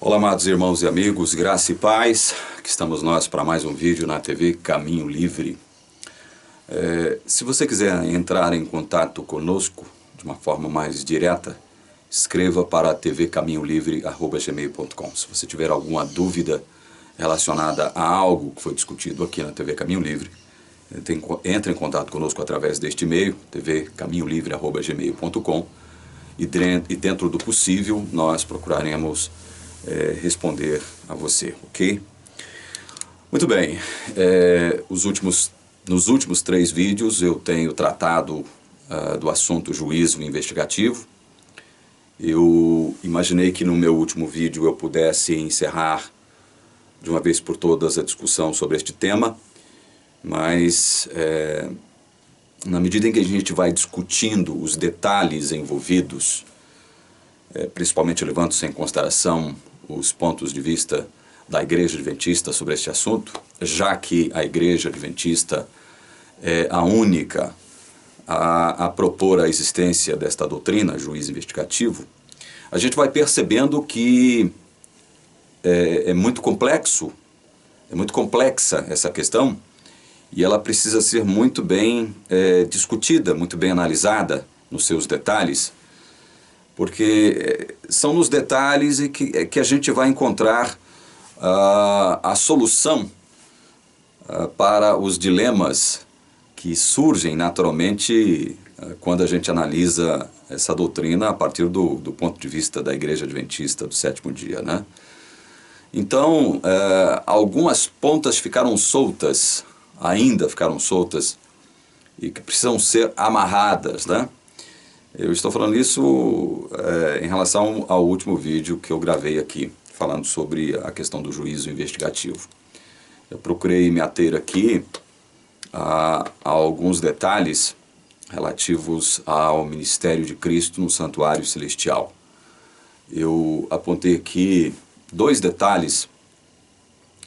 Olá, amados irmãos e amigos, graça e paz. Aqui estamos nós para mais um vídeo na TV Caminho Livre. Se você quiser entrar em contato conosco de uma forma mais direta, escreva para tvcaminholivre@gmail.com. Se você tiver alguma dúvida relacionada a algo que foi discutido aqui na TV Caminho Livre, entre em contato conosco através deste e-mail, tvcaminholivre@gmail.com, e dentro do possível nós procuraremos responder a você, ok? Muito bem, nos últimos 3 vídeos eu tenho tratado do assunto juízo investigativo. Eu imaginei que no meu último vídeo eu pudesse encerrar de uma vez por todas a discussão sobre este tema, mas na medida em que a gente vai discutindo os detalhes envolvidos, principalmente levando-se em consideração os pontos de vista da Igreja Adventista sobre este assunto, já que a Igreja Adventista é a única a propor a existência desta doutrina, juízo investigativo, a gente vai percebendo que é muito complexa essa questão, e ela precisa ser muito bem discutida, muito bem analisada nos seus detalhes, porque são nos detalhes que a gente vai encontrar a solução para os dilemas que surgem naturalmente quando a gente analisa essa doutrina a partir do ponto de vista da Igreja Adventista do Sétimo Dia, né? Então, algumas pontas ainda ficaram soltas, e que precisam ser amarradas, né? Eu estou falando isso em relação ao último vídeo que eu gravei aqui, falando sobre a questão do juízo investigativo. Eu procurei me ater aqui a alguns detalhes relativos ao ministério de Cristo no santuário celestial. Eu apontei aqui 2 detalhes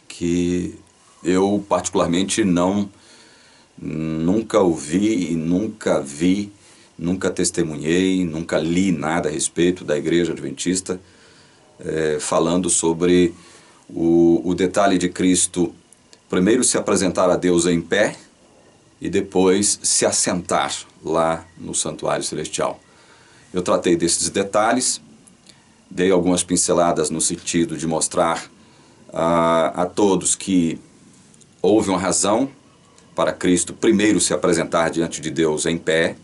que eu particularmente nunca ouvi e nunca vi, nunca testemunhei, nunca li nada a respeito da Igreja Adventista falando sobre o detalhe de Cristo primeiro se apresentar a Deus em pé e depois se assentar lá no santuário celestial. Eu tratei desses detalhes, dei algumas pinceladas no sentido de mostrar a todos que houve uma razão para Cristo primeiro se apresentar diante de Deus em pé,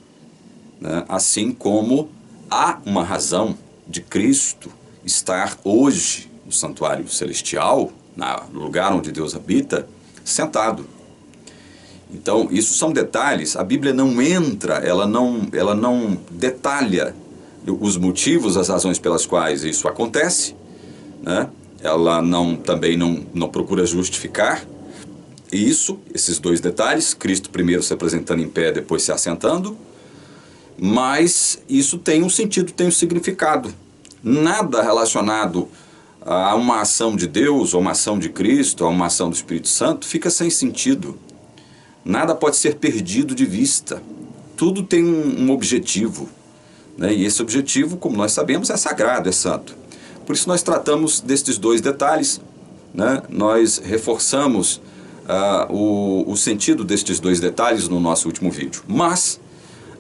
né? Assim como há uma razão de Cristo estar hoje no santuário celestial, no lugar onde Deus habita, sentado. Então, isso são detalhes. A Bíblia não entra, ela não detalha os motivos, as razões pelas quais isso acontece, né? Ela também não procura justificar esses 2 detalhes, Cristo primeiro se apresentando em pé, depois se assentando, mas isso tem um sentido, tem um significado. Nada relacionado a uma ação de Deus, a uma ação de Cristo, a uma ação do Espírito Santo, fica sem sentido. Nada pode ser perdido de vista. Tudo tem um objetivo, né? E esse objetivo, como nós sabemos, é sagrado, é santo. Por isso nós tratamos destes 2 detalhes, né? Nós reforçamos o sentido destes 2 detalhes no nosso último vídeo. Mas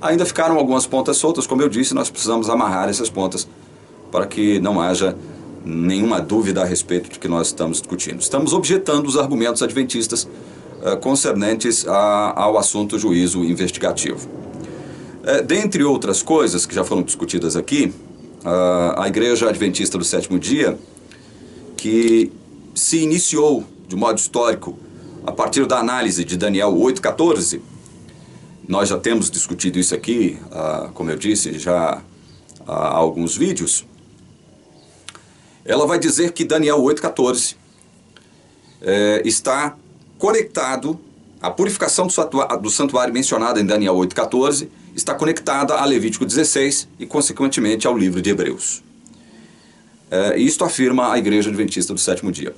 ainda ficaram algumas pontas soltas, como eu disse, nós precisamos amarrar essas pontas para que não haja nenhuma dúvida a respeito do que nós estamos discutindo. Estamos objetando os argumentos adventistas concernentes ao assunto juízo investigativo. Dentre outras coisas que já foram discutidas aqui, a Igreja Adventista do Sétimo Dia, que se iniciou de modo histórico a partir da análise de Daniel 8,14, nós já temos discutido isso aqui, como eu disse, já há alguns vídeos. Ela vai dizer que Daniel 8,14 está conectado, a purificação do santuário mencionada em Daniel 8,14 está conectada a Levítico 16 e, consequentemente, ao livro de Hebreus. Isto afirma a Igreja Adventista do Sétimo Dia.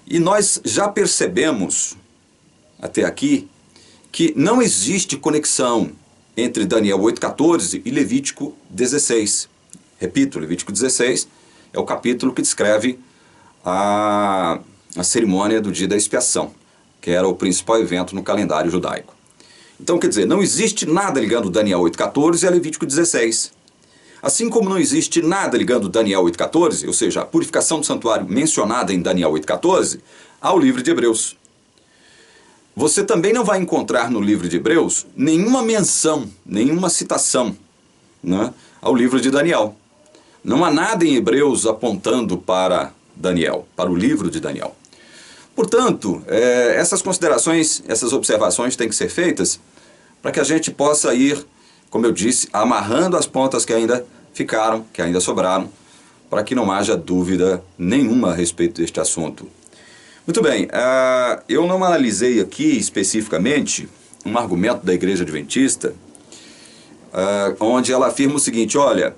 E nós já percebemos, até aqui, que não existe conexão entre Daniel 8,14 e Levítico 16. Repito, Levítico 16 é o capítulo que descreve a cerimônia do dia da expiação, que era o principal evento no calendário judaico. Então, quer dizer, não existe nada ligando Daniel 8,14 a Levítico 16. Assim como não existe nada ligando Daniel 8,14, ou seja, a purificação do santuário mencionada em Daniel 8,14, ao livro de Hebreus. Você também não vai encontrar no livro de Hebreus nenhuma menção, nenhuma citação, né, ao livro de Daniel. Não há nada em Hebreus apontando para Daniel, para o livro de Daniel. Portanto, essas considerações, essas observações têm que ser feitas para que a gente possa ir, como eu disse, amarrando as pontas que ainda ficaram, que ainda sobraram, para que não haja dúvida nenhuma a respeito deste assunto. Muito bem, eu não analisei aqui especificamente um argumento da Igreja Adventista, onde ela afirma o seguinte: olha,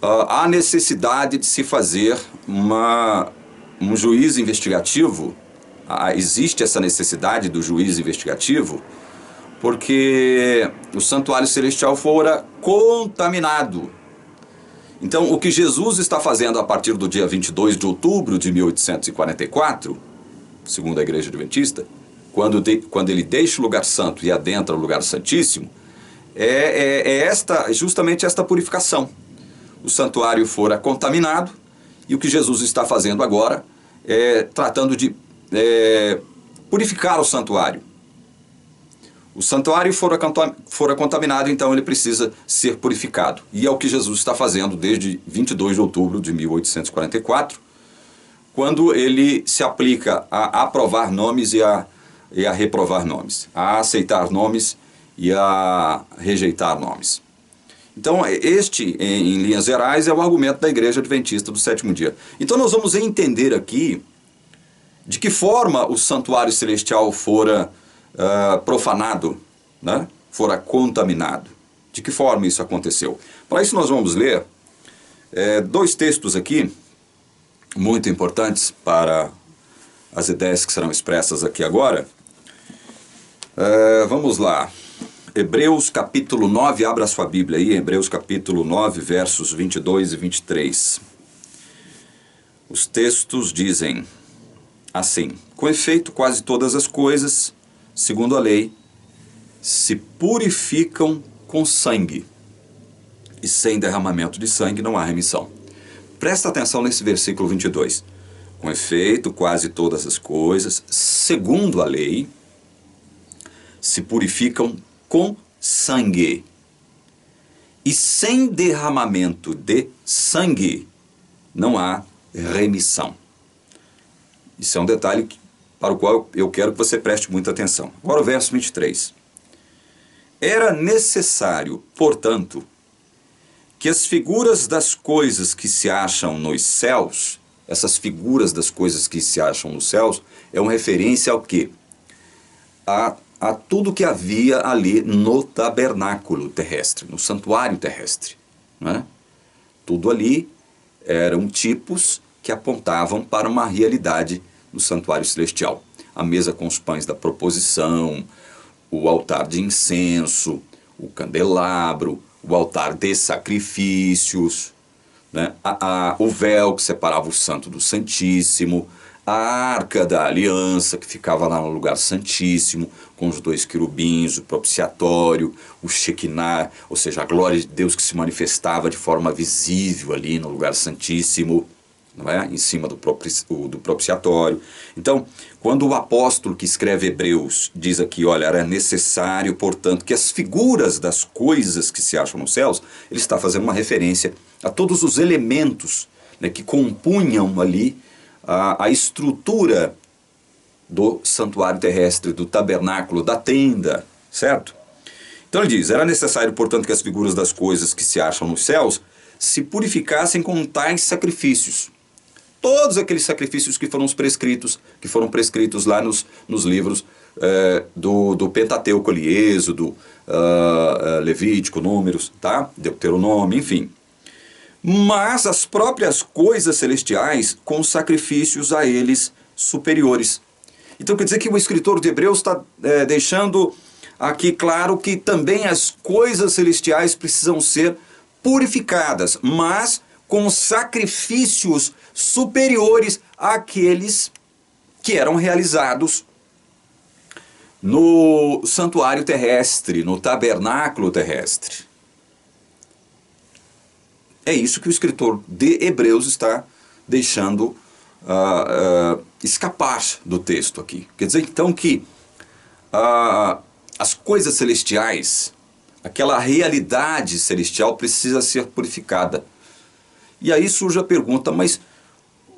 há necessidade de se fazer um juízo investigativo, existe essa necessidade do juízo investigativo, porque o santuário celestial fora contaminado. Então, o que Jesus está fazendo a partir do dia 22 de outubro de 1844, segundo a Igreja Adventista, quando ele deixa o lugar santo e adentra o lugar santíssimo, justamente esta purificação. O santuário fora contaminado, e o que Jesus está fazendo agora é tratando de purificar o santuário. O santuário fora contaminado, então ele precisa ser purificado. E é o que Jesus está fazendo desde 22 de outubro de 1844, quando ele se aplica a aprovar nomes e a reprovar nomes, a aceitar nomes e a rejeitar nomes. Então, em linhas gerais, é o argumento da Igreja Adventista do Sétimo Dia. Então, nós vamos entender aqui de que forma o santuário celestial fora profanado, né? Fora contaminado. De que forma isso aconteceu? Para isso, nós vamos ler dois textos aqui, muito importantes para as ideias que serão expressas aqui agora. Vamos lá. Hebreus capítulo 9, abra sua Bíblia aí, Hebreus capítulo 9, versos 22 e 23. Os textos dizem assim: com efeito, quase todas as coisas, segundo a lei, se purificam com sangue, e sem derramamento de sangue não há remissão. Presta atenção nesse versículo 22. Com efeito, quase todas as coisas, segundo a lei, se purificam com sangue, e sem derramamento de sangue não há remissão. Isso é um detalhe para o qual eu quero que você preste muita atenção. Agora o verso 23. Era necessário, portanto, que as figuras das coisas que se acham nos céus, essas figuras das coisas que se acham nos céus, é uma referência ao quê? A tudo que havia ali no tabernáculo terrestre, no santuário terrestre, né? Tudo ali eram tipos que apontavam para uma realidade no santuário celestial. A mesa com os pães da proposição, o altar de incenso, o candelabro, o altar de sacrifícios, né? O véu que separava o santo do santíssimo, a arca da aliança que ficava lá no lugar santíssimo, com os dois querubins, o propiciatório, o Shekinah, ou seja, a glória de Deus que se manifestava de forma visível ali no lugar santíssimo, não é? Em cima do propiciatório. Então, quando o apóstolo que escreve Hebreus diz aqui, olha, era necessário, portanto, que as figuras das coisas que se acham nos céus, ele está fazendo uma referência a todos os elementos, né, que compunham ali a estrutura do santuário terrestre, do tabernáculo, da tenda, certo? Então ele diz, era necessário, portanto, que as figuras das coisas que se acham nos céus se purificassem com tais sacrifícios. Todos aqueles sacrifícios que foram prescritos lá nos livros do Pentateuco, Êxodo, Levítico, Números, tá? Deuteronômio, enfim. Mas as próprias coisas celestiais com sacrifícios a eles superiores. Então quer dizer que o escritor de Hebreus está deixando aqui claro que também as coisas celestiais precisam ser purificadas, mas com sacrifícios superiores àqueles que eram realizados no santuário terrestre, no tabernáculo terrestre. É isso que o escritor de Hebreus está deixando escapar do texto aqui. Quer dizer, então, que as coisas celestiais, aquela realidade celestial precisa ser purificada. E aí surge a pergunta, mas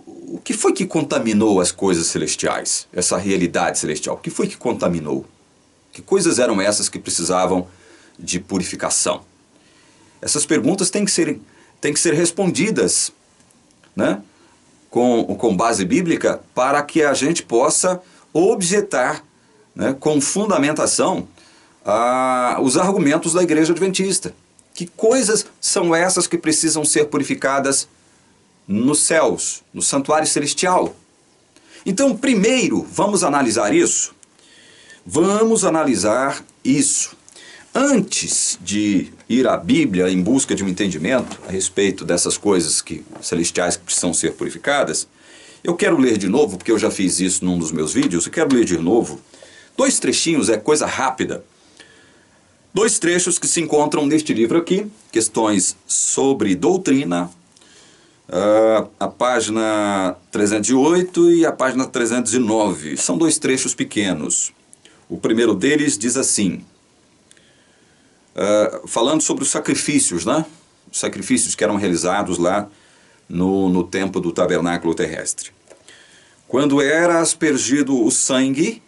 o que foi que contaminou as coisas celestiais? Essa realidade celestial, o que foi que contaminou? Que coisas eram essas que precisavam de purificação? Essas perguntas têm que ser respondidas, né, com base bíblica, para que a gente possa objetar, né, com fundamentação os argumentos da Igreja Adventista. Que coisas são essas que precisam ser purificadas nos céus, no santuário celestial? Então, primeiro, vamos analisar isso. Vamos analisar isso. Antes de ir à Bíblia em busca de um entendimento a respeito dessas coisas celestiais que precisam ser purificadas, eu quero ler de novo, porque eu já fiz isso num dos meus vídeos, eu quero ler de novo 2 trechinhos, é coisa rápida. 2 trechos que se encontram neste livro aqui, Questões sobre Doutrina, a página 308 e a página 309. São 2 trechos pequenos. O primeiro deles diz assim, falando sobre os sacrifícios, né? Os sacrifícios que eram realizados lá no tempo do tabernáculo terrestre. Quando era aspergido o sangue,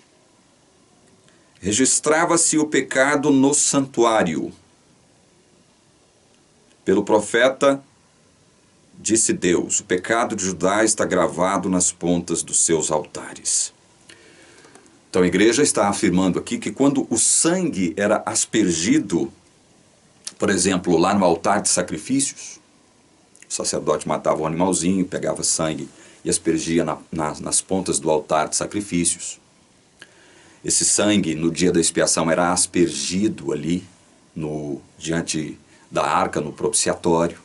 registrava-se o pecado no santuário. Pelo profeta disse Deus, o pecado de Judá está gravado nas pontas dos seus altares. Então a igreja está afirmando aqui que quando o sangue era aspergido, por exemplo, lá no altar de sacrifícios, o sacerdote matava um animalzinho, pegava sangue e aspergia nas pontas do altar de sacrifícios. Esse sangue, no dia da expiação, era aspergido ali, diante da arca, no propiciatório.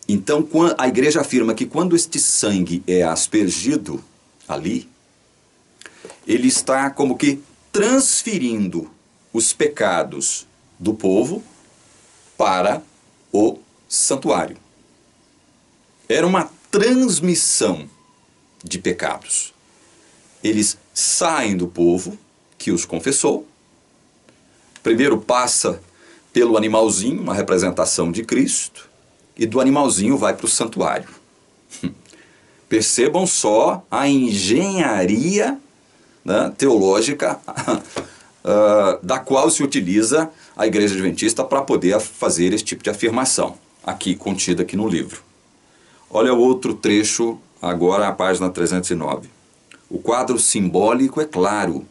Então, a igreja afirma que quando este sangue é aspergido ali, ele está como que transferindo os pecados do povo para o santuário. Era uma transmissão de pecados. Eles saem do povo que os confessou. Primeiro passa pelo animalzinho, uma representação de Cristo, e do animalzinho vai para o santuário. Percebam só a engenharia, né, teológica da qual se utiliza a Igreja Adventista para poder fazer esse tipo de afirmação, aqui contida aqui no livro. Olha o outro trecho, agora a página 309. O quadro simbólico é claro.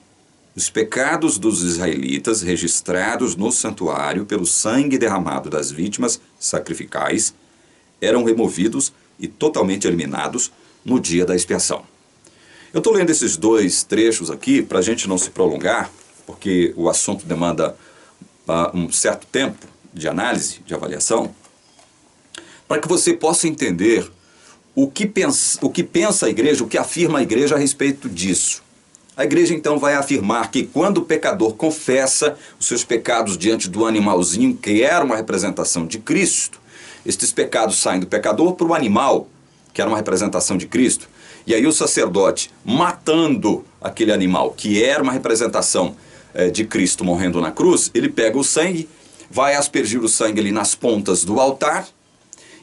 Os pecados dos israelitas registrados no santuário pelo sangue derramado das vítimas sacrificais eram removidos e totalmente eliminados no dia da expiação. Eu estou lendo esses 2 trechos aqui para a gente não se prolongar, porque o assunto demanda um certo tempo de análise, de avaliação, para que você possa entender o que pensa a igreja, o que afirma a igreja a respeito disso. A igreja então vai afirmar que quando o pecador confessa os seus pecados diante do animalzinho, que era uma representação de Cristo, estes pecados saem do pecador para o animal, que era uma representação de Cristo, e aí o sacerdote, matando aquele animal, que era uma representação de Cristo morrendo na cruz, ele pega o sangue, vai aspergir o sangue ali nas pontas do altar,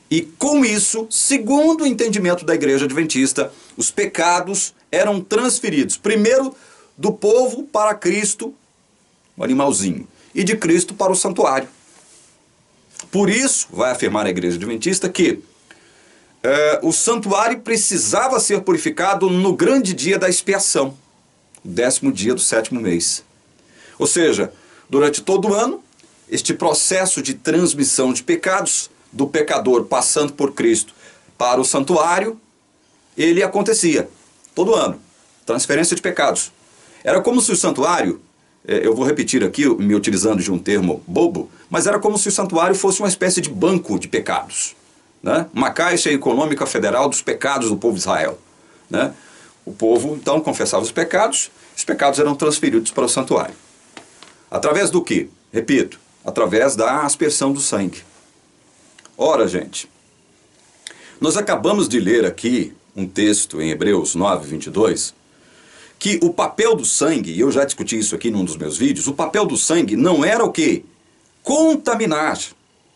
e com isso, segundo o entendimento da Igreja Adventista, os pecados eram transferidos, primeiro do povo para Cristo, o animalzinho, e de Cristo para o santuário. Por isso, vai afirmar a Igreja Adventista que o santuário precisava ser purificado no grande dia da expiação, o 10º dia do 7º mês. Ou seja, durante todo o ano, este processo de transmissão de pecados do pecador passando por Cristo para o santuário, ele acontecia todo ano, transferência de pecados. Era como se o santuário, eu vou repetir aqui, me utilizando de um termo bobo, mas era como se o santuário fosse uma espécie de banco de pecados. né? Uma Caixa Econômica Federal dos pecados do povo de Israel, né? O povo, então, confessava os pecados eram transferidos para o santuário. Através do quê? Repito, através da aspersão do sangue. Ora, gente, nós acabamos de ler aqui um texto em Hebreus 9, 22, que o papel do sangue, e eu já discuti isso aqui num dos meus vídeos, o papel do sangue não era o quê? Contaminar.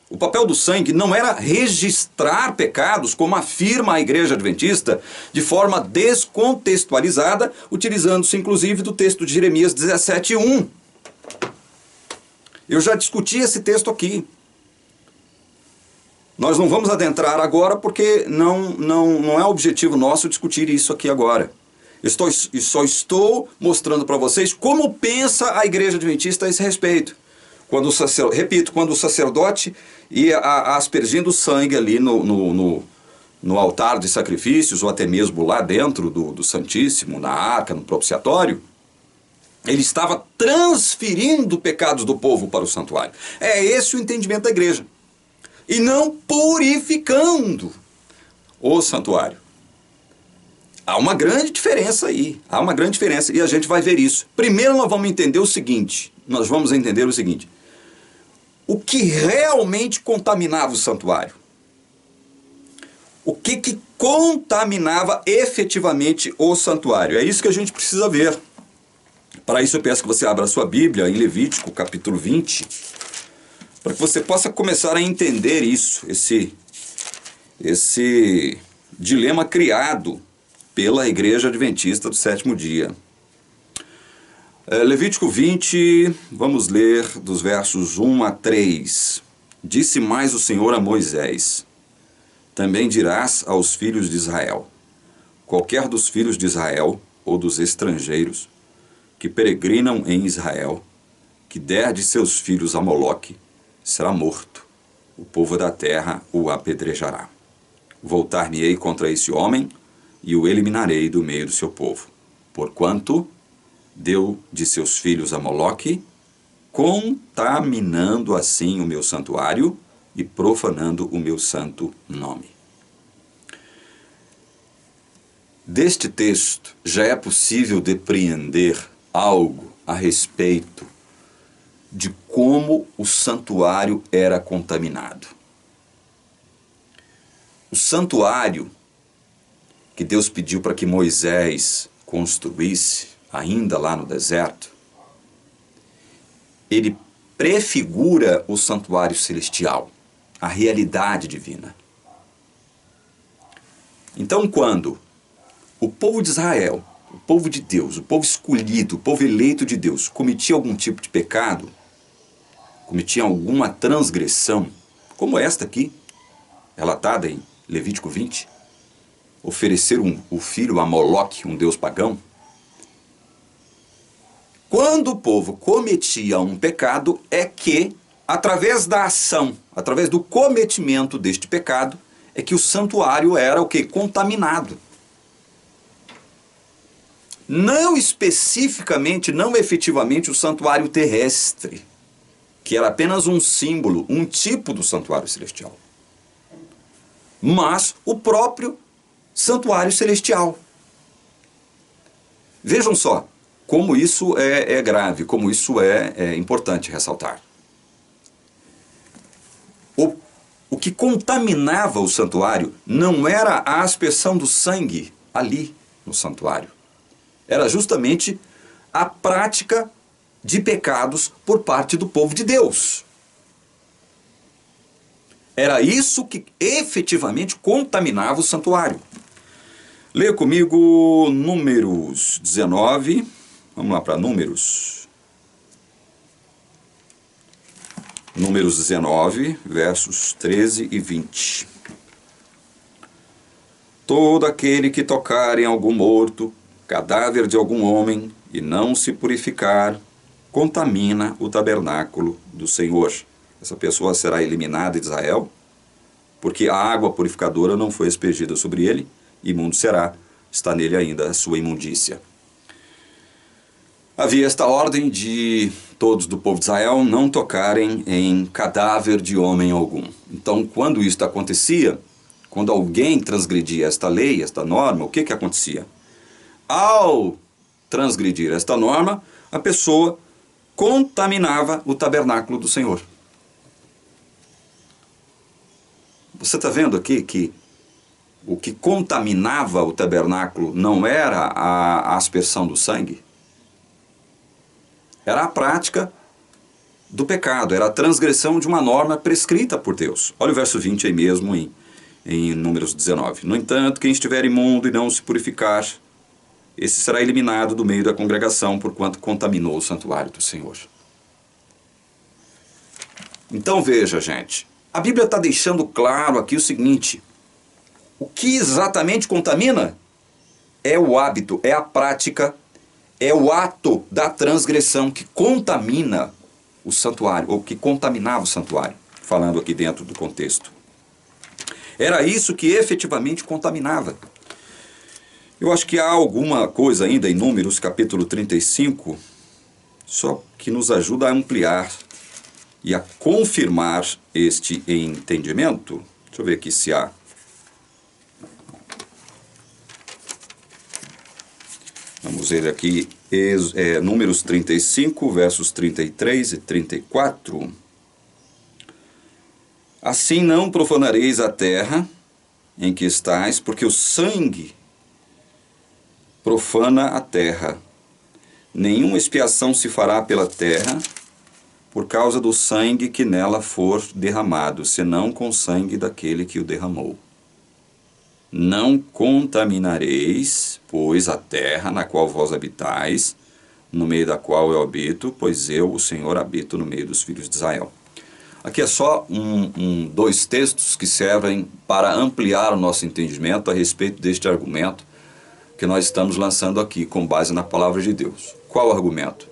O papel do sangue não era registrar pecados, como afirma a Igreja Adventista, de forma descontextualizada, utilizando-se inclusive do texto de Jeremias 17:1. Eu já discuti esse texto aqui. Nós não vamos adentrar agora porque não é objetivo nosso discutir isso aqui agora. Só estou mostrando para vocês como pensa a Igreja Adventista a esse respeito. Quando o sacerdote ia aspergindo sangue ali no altar de sacrifícios, ou até mesmo lá dentro do Santíssimo, na arca, no propiciatório, ele estava transferindo pecados do povo para o santuário. É esse o entendimento da igreja. E não purificando o santuário. Há uma grande diferença aí. Há uma grande diferença e a gente vai ver isso. Primeiro nós vamos entender o seguinte. O que realmente contaminava o santuário? O que contaminava efetivamente o santuário? É isso que a gente precisa ver. Para isso eu peço que você abra a sua Bíblia em Levítico, capítulo 20, para que você possa começar a entender isso, esse dilema criado pela Igreja Adventista do Sétimo Dia. Levítico 20, vamos ler dos versos 1 a 3. Disse mais o Senhor a Moisés: também dirás aos filhos de Israel: qualquer dos filhos de Israel ou dos estrangeiros que peregrinam em Israel, que der de seus filhos a Moloque, será morto. O povo da terra o apedrejará. Voltar-me-ei contra esse homem e o eliminarei do meio do seu povo, porquanto deu de seus filhos a Moloque, contaminando assim o meu santuário e profanando o meu santo nome. Deste texto já é possível depreender algo a respeito de como o santuário era contaminado. O santuário que Deus pediu para que Moisés construísse, ainda lá no deserto, ele prefigura o santuário celestial, a realidade divina. Então, quando o povo de Israel, o povo de Deus, o povo escolhido, o povo eleito de Deus, cometia algum tipo de pecado, cometia alguma transgressão, como esta aqui, relatada em Levítico 20, oferecer o filho a Moloque, um deus pagão. Quando o povo cometia um pecado, é que, através da ação, através do cometimento deste pecado, é que o santuário era o quê? Contaminado. Não especificamente, não efetivamente o santuário terrestre, que era apenas um símbolo, um tipo do santuário celestial, mas o próprio santuário celestial. Vejam só como isso é grave, como isso é importante ressaltar. O que contaminava o santuário não era a aspersão do sangue ali no santuário. Era justamente a prática de pecados por parte do povo de Deus. Era isso que efetivamente contaminava o santuário. Leia comigo Números 19. Vamos lá para Números. Números 19, versos 13 e 20. Todo aquele que tocar em algum morto, cadáver de algum homem, e não se purificar, contamina o tabernáculo do Senhor. Essa pessoa será eliminada de Israel, porque a água purificadora não foi aspergida sobre ele, imundo será, está nele ainda a sua imundícia. Havia esta ordem de todos do povo de Israel não tocarem em cadáver de homem algum. Então, quando isso acontecia, quando alguém transgredia esta lei, esta norma, o que que acontecia? Ao transgredir esta norma, a pessoa contaminava o tabernáculo do Senhor. Você está vendo aqui que o que contaminava o tabernáculo não era a aspersão do sangue? Era a prática do pecado, era a transgressão de uma norma prescrita por Deus. Olha o verso 20 aí mesmo em Números 19. No entanto, quem estiver imundo e não se purificar, esse será eliminado do meio da congregação, porquanto contaminou o santuário do Senhor. Então veja, gente, a Bíblia está deixando claro aqui o seguinte: o que exatamente contamina é o hábito, é a prática, é o ato da transgressão que contamina o santuário, ou que contaminava o santuário, falando aqui dentro do contexto. Era isso que efetivamente contaminava. Eu acho que há alguma coisa ainda em Números capítulo 35, só que nos ajuda a ampliar e a confirmar este entendimento. Deixa eu ver aqui se há. Vamos ver aqui, Números 35, versos 33 e 34. Assim não profanareis a terra em que estais, porque o sangue profana a terra. Nenhuma expiação se fará pela terra por causa do sangue que nela for derramado, senão com o sangue daquele que o derramou. Não contaminareis, pois, a terra na qual vós habitais, no meio da qual eu habito, pois eu, o Senhor, habito no meio dos filhos de Israel. Aqui é só dois textos que servem para ampliar o nosso entendimento a respeito deste argumento que nós estamos lançando aqui, com base na palavra de Deus. Qual o argumento?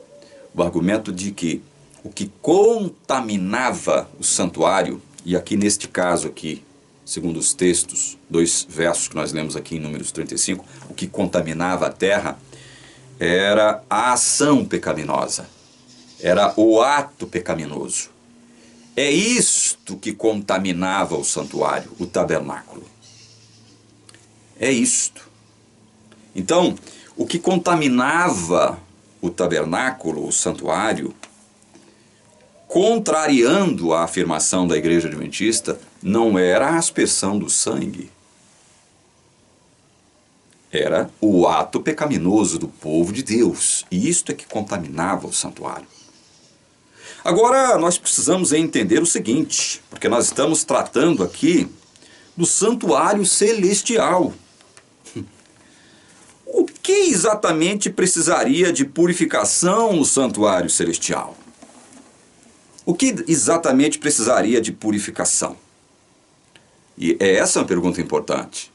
O argumento de que o que contaminava o santuário, e aqui neste caso aqui, segundo os textos, dois versos que nós lemos aqui em Números 35, o que contaminava a terra era a ação pecaminosa, era o ato pecaminoso. É isto que contaminava o santuário, o tabernáculo. É isto. Então, o que contaminava o tabernáculo, o santuário, contrariando a afirmação da Igreja Adventista, não era a aspersão do sangue. Era o ato pecaminoso do povo de Deus. E isto é que contaminava o santuário. Agora, nós precisamos entender o seguinte, porque nós estamos tratando aqui do santuário celestial. O que exatamente precisaria de purificação no santuário celestial? O que exatamente precisaria de purificação? E essa é uma pergunta importante,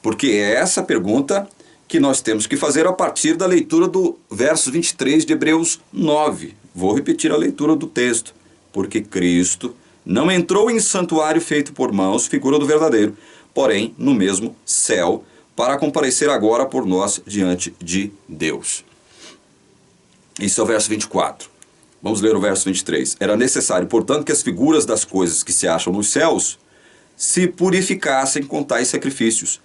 porque é essa pergunta que nós temos que fazer a partir da leitura do verso 23 de Hebreus 9. Vou repetir a leitura do texto. Porque Cristo não entrou em santuário feito por mãos, figura do verdadeiro, porém no mesmo céu, para comparecer agora por nós diante de Deus. Isso é o verso 24. Vamos ler o verso 23. Era necessário, portanto, que as figuras das coisas que se acham nos céus se purificassem com tais sacrifícios,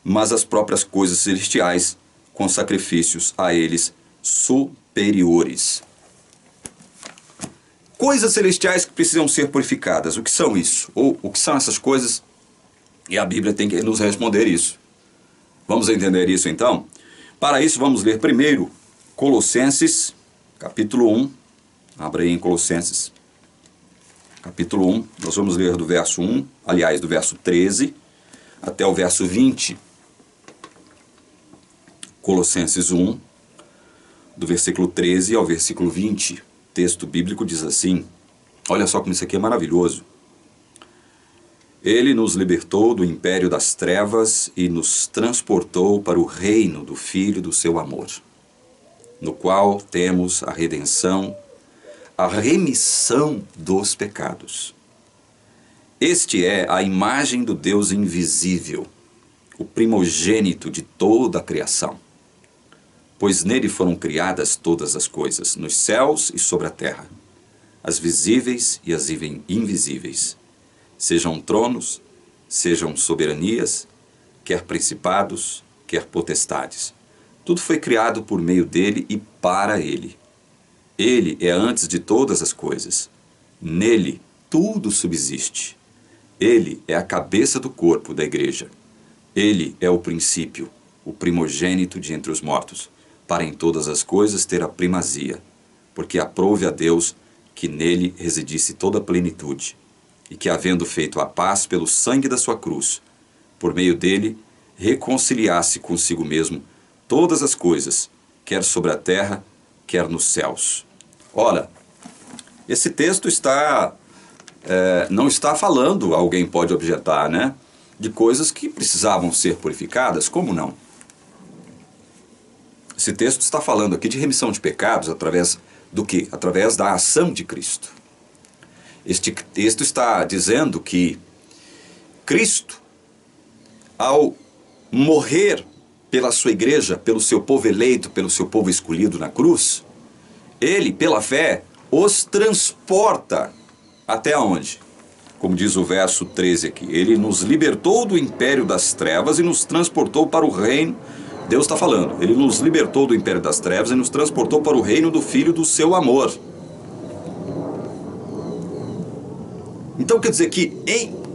mas as próprias coisas celestiais com sacrifícios a eles superiores. Coisas celestiais que precisam ser purificadas. O que são isso? Ou o que são essas coisas? E a Bíblia tem que nos responder isso. Vamos entender isso então? Para isso vamos ler primeiro Colossenses, capítulo 1. Abra aí em Colossenses, capítulo 1. Nós vamos ler do verso 1, aliás, do verso 13 até o verso 20. Colossenses 1, do versículo 13 ao versículo 20. O texto bíblico diz assim, olha só como isso aqui é maravilhoso. Ele nos libertou do império das trevas e nos transportou para o reino do Filho do seu amor, no qual temos a redenção, a remissão dos pecados. Este é a imagem do Deus invisível, o primogênito de toda a criação, pois nele foram criadas todas as coisas, nos céus e sobre a terra, as visíveis e as invisíveis, sejam tronos, sejam soberanias, quer principados, quer potestades. Tudo foi criado por meio dele e para ele. Ele é antes de todas as coisas. Nele tudo subsiste. Ele é a cabeça do corpo da igreja. Ele é o princípio, o primogênito de entre os mortos, para em todas as coisas ter a primazia, porque aprouve a Deus que nele residisse toda a plenitude, e que, havendo feito a paz pelo sangue da sua cruz, por meio dele, reconciliasse consigo mesmo todas as coisas, quer sobre a terra, quer nos céus. Ora, esse texto não está falando, alguém pode objetar, né, de coisas que precisavam ser purificadas, como não? Esse texto está falando aqui de remissão de pecados através do quê? Através da ação de Cristo. Este texto está dizendo que Cristo, ao morrer pela sua igreja, pelo seu povo eleito, pelo seu povo escolhido na cruz, ele, pela fé, os transporta até onde? Como diz o verso 13 aqui, ele nos libertou do império das trevas e nos transportou para o reino. Deus está falando, ele nos libertou do império das trevas e nos transportou para o reino do Filho do seu amor. Então quer dizer que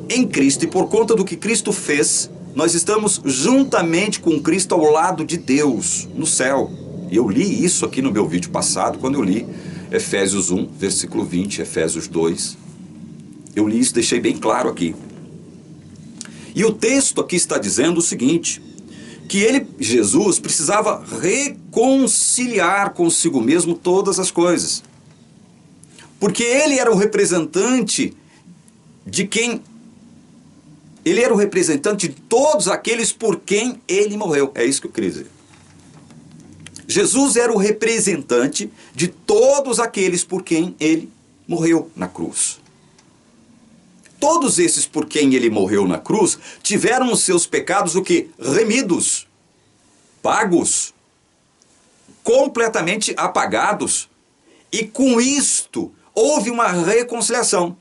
em Cristo e por conta do que Cristo fez, nós estamos juntamente com Cristo ao lado de Deus, no céu. E eu li isso aqui no meu vídeo passado, quando eu li Efésios 1, versículo 20, Efésios 2. Eu li isso, deixei bem claro aqui. E o texto aqui está dizendo o seguinte, que ele, Jesus, precisava reconciliar consigo mesmo todas as coisas. Porque ele era o representante de quem... Ele era o representante de todos aqueles por quem ele morreu. É isso que eu queria dizer. Jesus era o representante de todos aqueles por quem ele morreu na cruz. Todos esses por quem ele morreu na cruz tiveram os seus pecados o quê? Remidos, pagos, completamente apagados. E com isto houve uma reconciliação.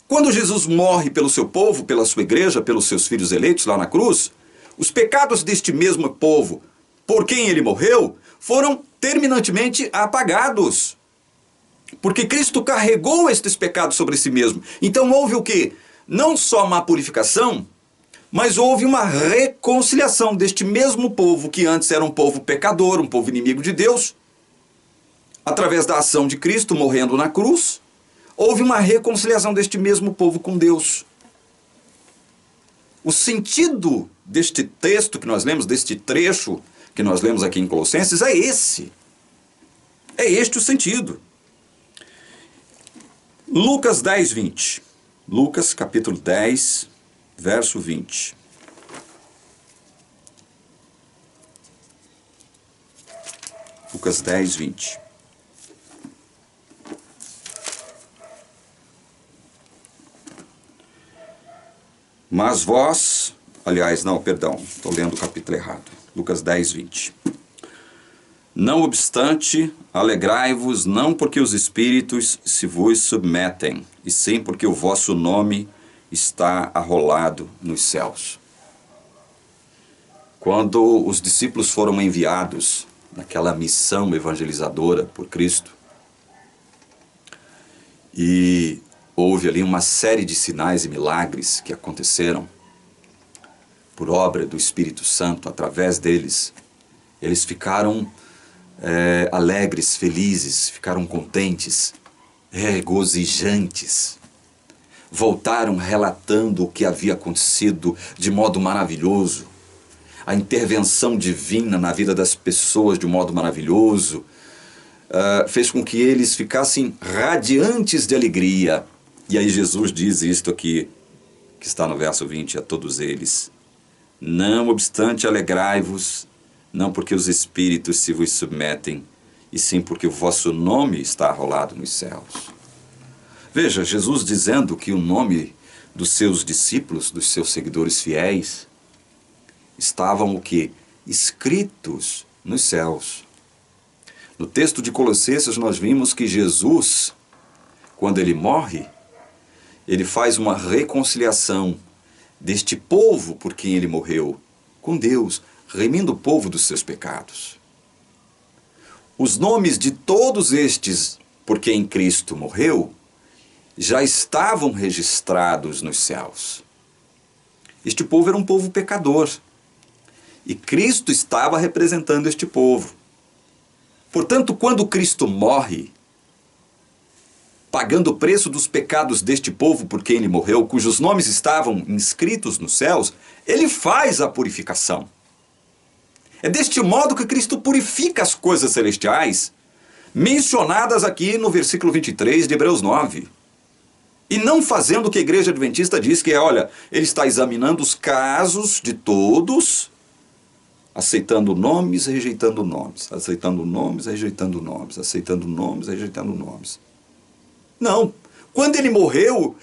Quando Jesus morre pelo seu povo, pela sua igreja, pelos seus filhos eleitos lá na cruz, os pecados deste mesmo povo, por quem ele morreu, foram terminantemente apagados. Porque Cristo carregou estes pecados sobre si mesmo. Então houve o quê? Não só uma purificação, mas houve uma reconciliação deste mesmo povo, que antes era um povo pecador, um povo inimigo de Deus. Através da ação de Cristo morrendo na cruz, houve uma reconciliação deste mesmo povo com Deus. O sentido deste texto que nós lemos, deste trecho que nós lemos aqui em Colossenses, é esse. É este o sentido. Lucas 10, 20. Lucas capítulo 10, verso 20. Lucas 10, 20. Mas vós, aliás, não, perdão, estou lendo o capítulo errado. Lucas 10, 20. Não obstante, alegrai-vos não porque os espíritos se vos submetem, e sim porque o vosso nome está arrolado nos céus. Quando os discípulos foram enviados naquela missão evangelizadora por Cristo, e houve ali uma série de sinais e milagres que aconteceram por obra do Espírito Santo, através deles, eles ficaram alegres, felizes, ficaram contentes, regozijantes. Voltaram relatando o que havia acontecido de modo maravilhoso. A intervenção divina na vida das pessoas de um modo maravilhoso fez com que eles ficassem radiantes de alegria. E aí Jesus diz isto aqui, que está no verso 20, a todos eles. Não obstante, alegrai-vos, não porque os espíritos se vos submetem, e sim porque o vosso nome está arrolado nos céus. Veja, Jesus dizendo que o nome dos seus discípulos, dos seus seguidores fiéis, estavam o quê? Escritos nos céus. No texto de Colossenses nós vimos que Jesus, quando ele morre, ele faz uma reconciliação deste povo por quem ele morreu, com Deus, remindo o povo dos seus pecados. Os nomes de todos estes por quem Cristo morreu já estavam registrados nos céus. Este povo era um povo pecador e Cristo estava representando este povo. Portanto, quando Cristo morre, pagando o preço dos pecados deste povo por quem ele morreu, cujos nomes estavam inscritos nos céus, ele faz a purificação. É deste modo que Cristo purifica as coisas celestiais, mencionadas aqui no versículo 23 de Hebreus 9. E não fazendo o que a igreja adventista diz, que é, olha, ele está examinando os casos de todos, aceitando nomes, rejeitando nomes, aceitando nomes, rejeitando nomes, aceitando nomes, rejeitando nomes. Não. Quando ele morreu,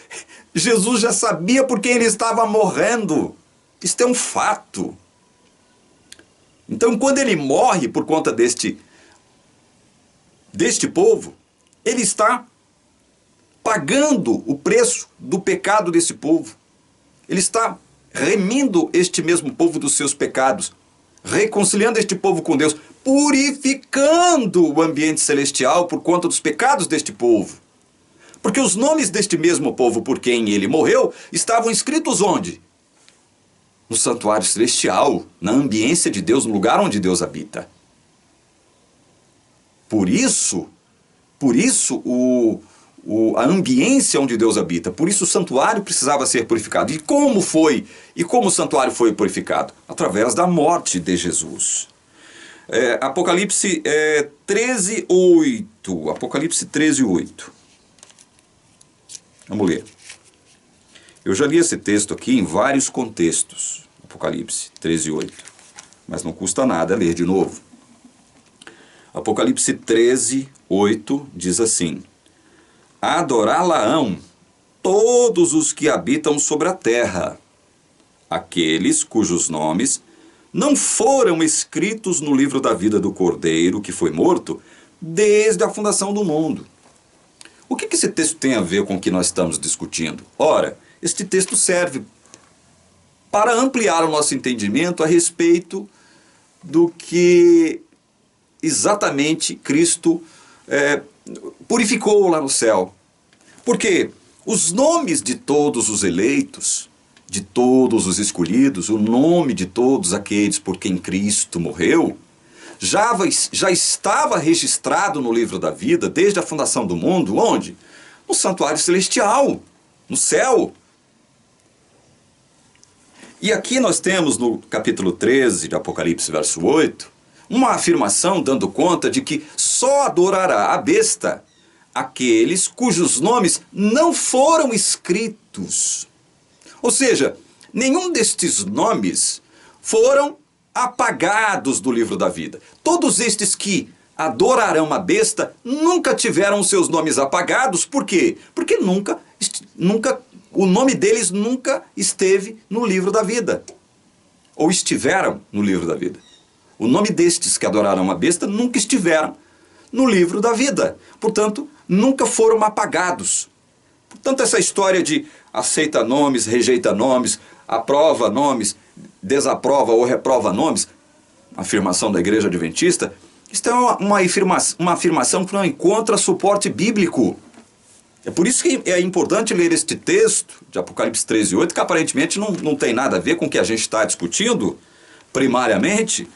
Jesus já sabia por quem ele estava morrendo. Isto é um fato. Então, quando ele morre por conta deste povo, ele está pagando o preço do pecado desse povo. Ele está remindo este mesmo povo dos seus pecados, reconciliando este povo com Deus, purificando o ambiente celestial por conta dos pecados deste povo. Porque os nomes deste mesmo povo por quem ele morreu estavam escritos onde? No santuário celestial, na ambiência de Deus, no lugar onde Deus habita. Por isso a ambiência onde Deus habita, por isso o santuário precisava ser purificado. E como foi? E como o santuário foi purificado? Através da morte de Jesus. Apocalipse 13:8. Apocalipse 13:8. Vamos ler. Eu já li esse texto aqui em vários contextos, Apocalipse 13:8, mas não custa nada ler de novo. Apocalipse 13:8 diz assim: adorá-la-ão todos os que habitam sobre a terra, aqueles cujos nomes não foram escritos no livro da vida do Cordeiro que foi morto desde a fundação do mundo. O que esse texto tem a ver com o que nós estamos discutindo? Ora, este texto serve para ampliar o nosso entendimento a respeito do que exatamente Cristo purificou lá no céu. Porque os nomes de todos os eleitos, de todos os escolhidos, o nome de todos aqueles por quem Cristo morreu, já estava registrado no livro da vida desde a fundação do mundo, onde? No santuário celestial, no céu. E aqui nós temos no capítulo 13 de Apocalipse, verso 8, uma afirmação dando conta de que só adorará a besta aqueles cujos nomes não foram escritos. Ou seja, nenhum destes nomes foram apagados do livro da vida. Todos estes que adorarão a besta nunca tiveram seus nomes apagados. Por quê? Porque o nome deles nunca esteve no livro da vida. Ou estiveram no livro da vida. O nome destes que adoraram a besta nunca estiveram no livro da vida. Portanto, nunca foram apagados. Portanto, essa história de aceita nomes, rejeita nomes, aprova nomes, desaprova ou reprova nomes, afirmação da igreja adventista, isso é uma afirmação que não encontra suporte bíblico. É por isso que é importante ler este texto de Apocalipse 13:8, que aparentemente não tem nada a ver com o que a gente está discutindo primariamente.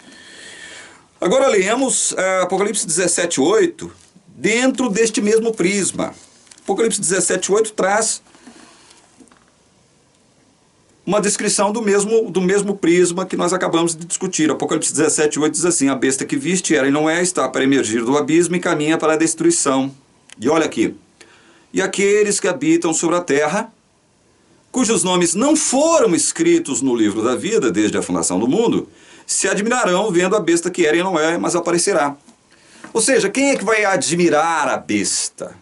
Agora leemos Apocalipse 17:8 dentro deste mesmo prisma. Apocalipse 17:8 traz uma descrição do mesmo prisma que nós acabamos de discutir. Apocalipse 17:8 diz assim: a besta que viste era e não é, está para emergir do abismo e caminha para a destruição. E olha aqui: e aqueles que habitam sobre a terra, cujos nomes não foram escritos no livro da vida desde a fundação do mundo, se admirarão vendo a besta que era e não é, mas aparecerá. Ou seja, quem é que vai admirar a besta?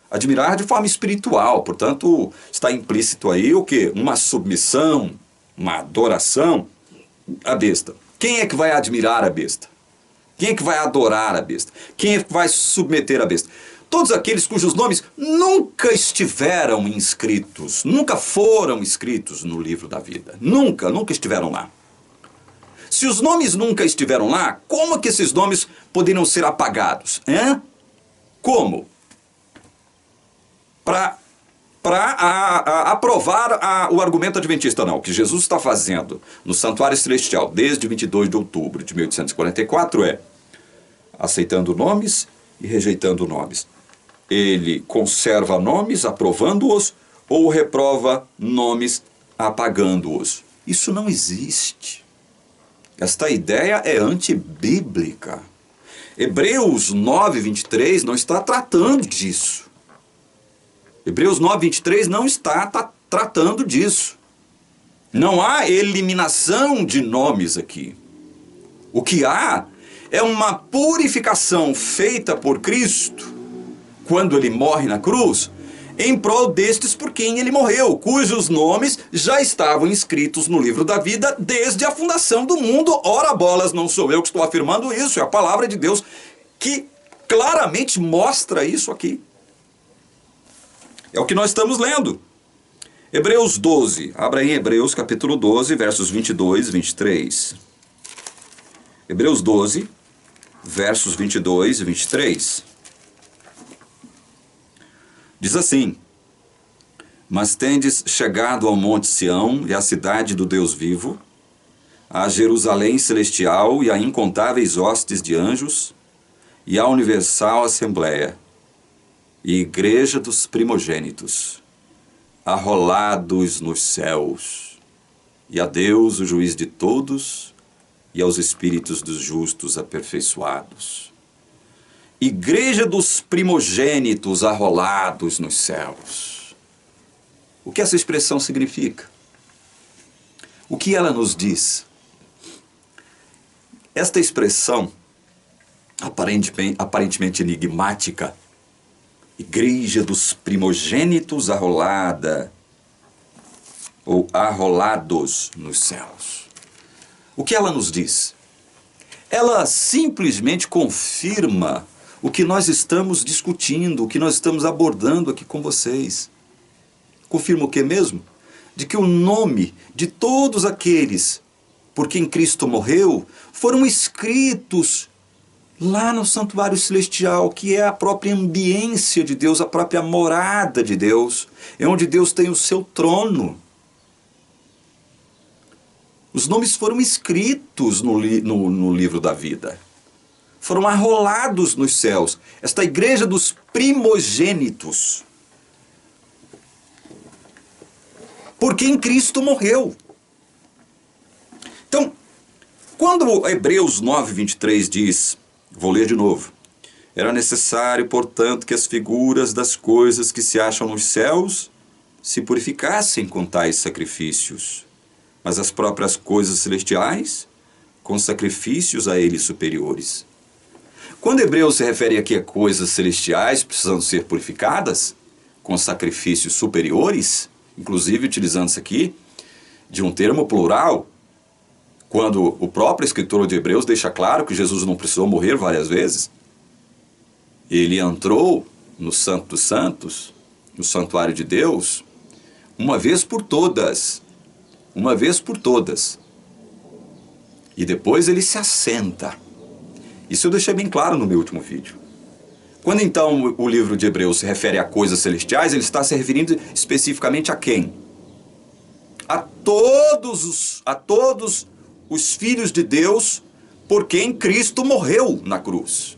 Admirar de forma espiritual, portanto, está implícito aí o quê? Uma submissão, uma adoração à besta. Quem é que vai admirar a besta? Quem é que vai adorar a besta? Quem é que vai submeter a besta? todos aqueles cujos nomes nunca estiveram inscritos, nunca foram escritos no livro da vida. Nunca estiveram lá. Se os nomes nunca estiveram lá, como que esses nomes poderiam ser apagados? Como? Para aprovar o argumento adventista, não. O que Jesus está fazendo no Santuário Celestial desde 22 de outubro de 1844 é aceitando nomes e rejeitando nomes. Ele conserva nomes, aprovando-os, ou reprova nomes, apagando-os. Isso não existe. Esta ideia é antibíblica. Hebreus 9:23 não está tratando disso. Hebreus 9:23 não está tratando disso. Não há eliminação de nomes aqui. O que há é uma purificação feita por Cristo, quando ele morre na cruz, em prol destes por quem ele morreu, cujos nomes já estavam inscritos no livro da vida desde a fundação do mundo. Ora bolas, não sou eu que estou afirmando isso, é a palavra de Deus que claramente mostra isso aqui. É o que nós estamos lendo. Hebreus 12, abra em Hebreus capítulo 12, versos 22 e 23. Hebreus 12, versos 22 e 23. Diz assim: mas tendes chegado ao monte Sião e à cidade do Deus vivo, a Jerusalém celestial e a incontáveis hostes de anjos, e à universal assembleia, e igreja dos primogênitos, arrolados nos céus, e a Deus, o juiz de todos, e aos espíritos dos justos aperfeiçoados. Igreja dos primogênitos arrolados nos céus. O que essa expressão significa? O que ela nos diz? Esta expressão, aparentemente enigmática, igreja dos primogênitos arrolada, ou arrolados nos céus. O que ela nos diz? Ela simplesmente confirma o que nós estamos discutindo, o que nós estamos abordando aqui com vocês. Confirma o que mesmo? De que o nome de todos aqueles por quem Cristo morreu foram escritos lá no santuário celestial, que é a própria ambiência de Deus, a própria morada de Deus, é onde Deus tem o seu trono. Os nomes foram escritos no livro da vida. Foram arrolados nos céus. Esta igreja dos primogênitos. Por quem Cristo morreu. Então, quando Hebreus 9:23 diz, vou ler de novo: era necessário, portanto, que as figuras das coisas que se acham nos céus se purificassem com tais sacrifícios, mas as próprias coisas celestiais com sacrifícios a eles superiores. Quando Hebreus se refere aqui a coisas celestiais precisando ser purificadas com sacrifícios superiores, inclusive utilizando-se aqui de um termo plural, quando o próprio escritor de Hebreus deixa claro que Jesus não precisou morrer várias vezes. Ele entrou no Santo dos Santos, no santuário de Deus, uma vez por todas. Uma vez por todas. E depois ele se assenta. Isso eu deixei bem claro no meu último vídeo. Quando então o livro de Hebreus se refere a coisas celestiais, ele está se referindo especificamente a quem? A todos os filhos de Deus por quem Cristo morreu na cruz.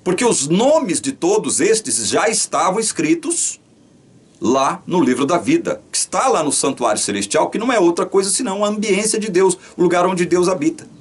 Porque os nomes de todos estes já estavam escritos lá no livro da vida, que está lá no santuário celestial, que não é outra coisa senão a ambiência de Deus, o lugar onde Deus habita.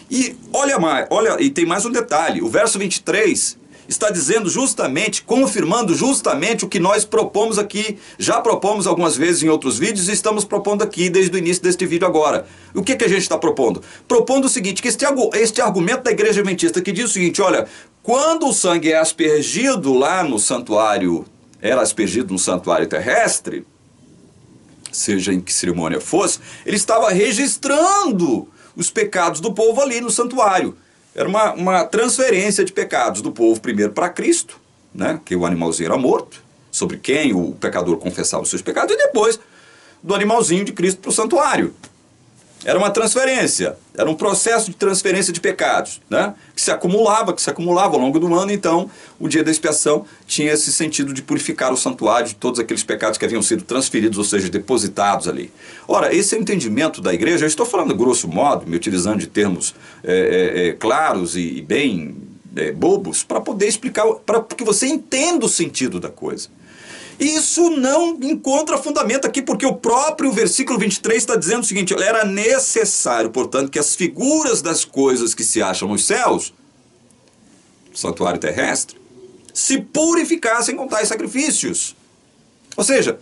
E olha, e tem mais um detalhe, o verso 23 está dizendo justamente, confirmando justamente o que nós propomos aqui, já propomos algumas vezes em outros vídeos e estamos propondo aqui desde o início deste vídeo agora. O que a gente está propondo? Propondo o seguinte, que este argumento da igreja adventista que diz o seguinte, olha, quando o sangue é aspergido lá no santuário, era aspergido no santuário terrestre, seja em que cerimônia fosse, ele estava registrando os pecados do povo ali no santuário. Era uma transferência de pecados do povo primeiro para Cristo, né, que o animalzinho era morto, sobre quem o pecador confessava os seus pecados, e depois do animalzinho de Cristo para o santuário. Era uma transferência, era um processo de transferência de pecados, né? que se acumulava ao longo do ano. Então o dia da expiação tinha esse sentido de purificar o santuário de todos aqueles pecados que haviam sido transferidos, ou seja, depositados ali. Ora, esse é o entendimento da igreja. Eu estou falando grosso modo, me utilizando de termos claros e bem bobos, para poder explicar, para que você entenda o sentido da coisa. Isso não encontra fundamento aqui, porque o próprio versículo 23 está dizendo o seguinte: era necessário, portanto, que as figuras das coisas que se acham nos céus, santuário terrestre, se purificassem com tais sacrifícios. Ou seja,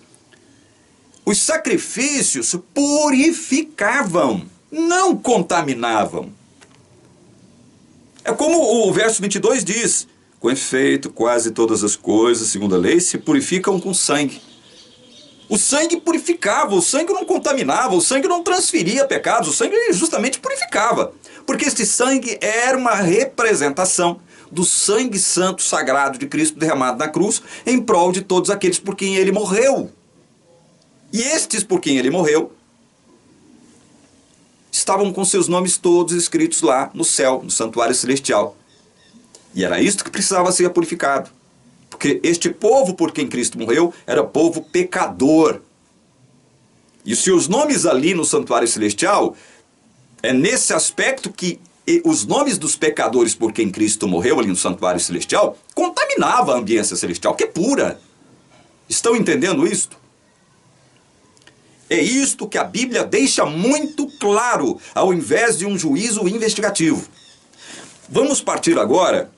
os sacrifícios purificavam, não contaminavam. É como o verso 22 diz: com efeito, quase todas as coisas, segundo a lei, se purificam com sangue. O sangue purificava, o sangue não contaminava, o sangue não transferia pecados, o sangue justamente purificava. Porque este sangue era uma representação do sangue santo sagrado de Cristo derramado na cruz em prol de todos aqueles por quem ele morreu. E estes por quem ele morreu estavam com seus nomes todos escritos lá no céu, no santuário celestial. E era isto que precisava ser purificado. Porque este povo por quem Cristo morreu era povo pecador. E os seus nomes ali no santuário celestial, é nesse aspecto que os nomes dos pecadores por quem Cristo morreu ali no santuário celestial contaminava a ambiência celestial, que é pura. Estão entendendo isto? É isto que a Bíblia deixa muito claro, ao invés de um juízo investigativo. Vamos partir agora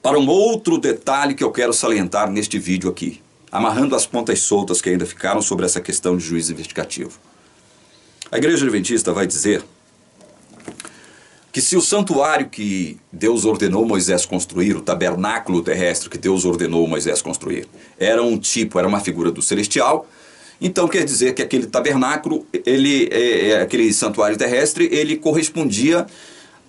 para um outro detalhe que eu quero salientar neste vídeo aqui, amarrando as pontas soltas que ainda ficaram sobre essa questão de juízo investigativo. A Igreja Adventista vai dizer que se o santuário que Deus ordenou Moisés construir, o tabernáculo terrestre que Deus ordenou Moisés construir, era um tipo, era uma figura do celestial, então quer dizer que aquele tabernáculo, aquele santuário terrestre, ele correspondia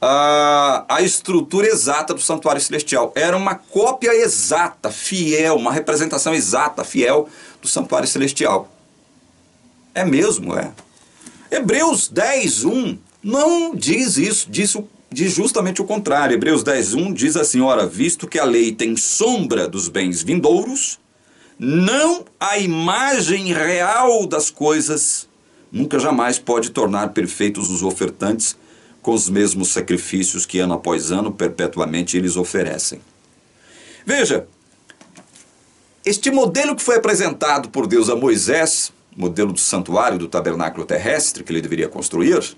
à estrutura exata do santuário celestial. Era uma cópia exata, fiel, uma representação exata, fiel do santuário celestial. É mesmo, é. Hebreus 10:1 não diz isso, diz justamente o contrário. Hebreus 10:1 diz assim: ora, visto que a lei tem sombra dos bens vindouros, não a imagem real das coisas nunca jamais pode tornar perfeitos os ofertantes com os mesmos sacrifícios que ano após ano perpetuamente eles oferecem. Veja, este modelo que foi apresentado por Deus a Moisés, modelo do santuário, do tabernáculo terrestre que ele deveria construir,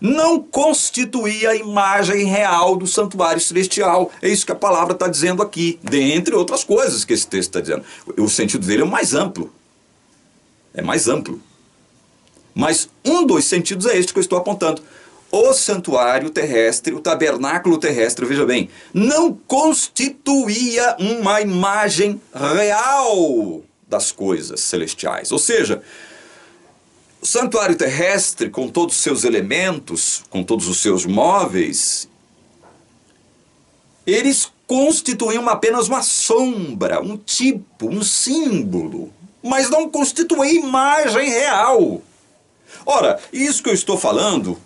não constituía a imagem real do santuário celestial. É isso que a palavra está dizendo aqui, dentre outras coisas que esse texto está dizendo. O sentido dele é mais amplo. É mais amplo. Mas um dos sentidos é este que eu estou apontando. O santuário terrestre, o tabernáculo terrestre, veja bem, não constituía uma imagem real das coisas celestiais. Ou seja, o santuário terrestre, com todos os seus elementos, com todos os seus móveis, eles constituíam apenas uma sombra, um tipo, um símbolo, mas não constituía imagem real. Ora, isso que eu estou falando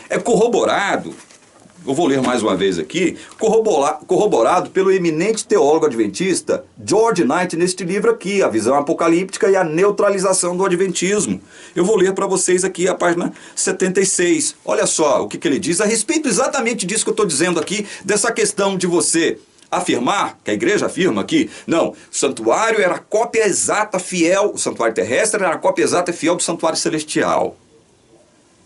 é corroborado, eu vou ler mais uma vez aqui, corroborado pelo eminente teólogo adventista George Knight neste livro aqui, A Visão Apocalíptica e a Neutralização do Adventismo. Eu vou ler para vocês aqui a página 76. Olha só o que ele diz a respeito exatamente disso que eu estou dizendo aqui, dessa questão de você afirmar, que a igreja afirma aqui, não, o santuário era a cópia exata, fiel, o santuário terrestre era a cópia exata e fiel do santuário celestial.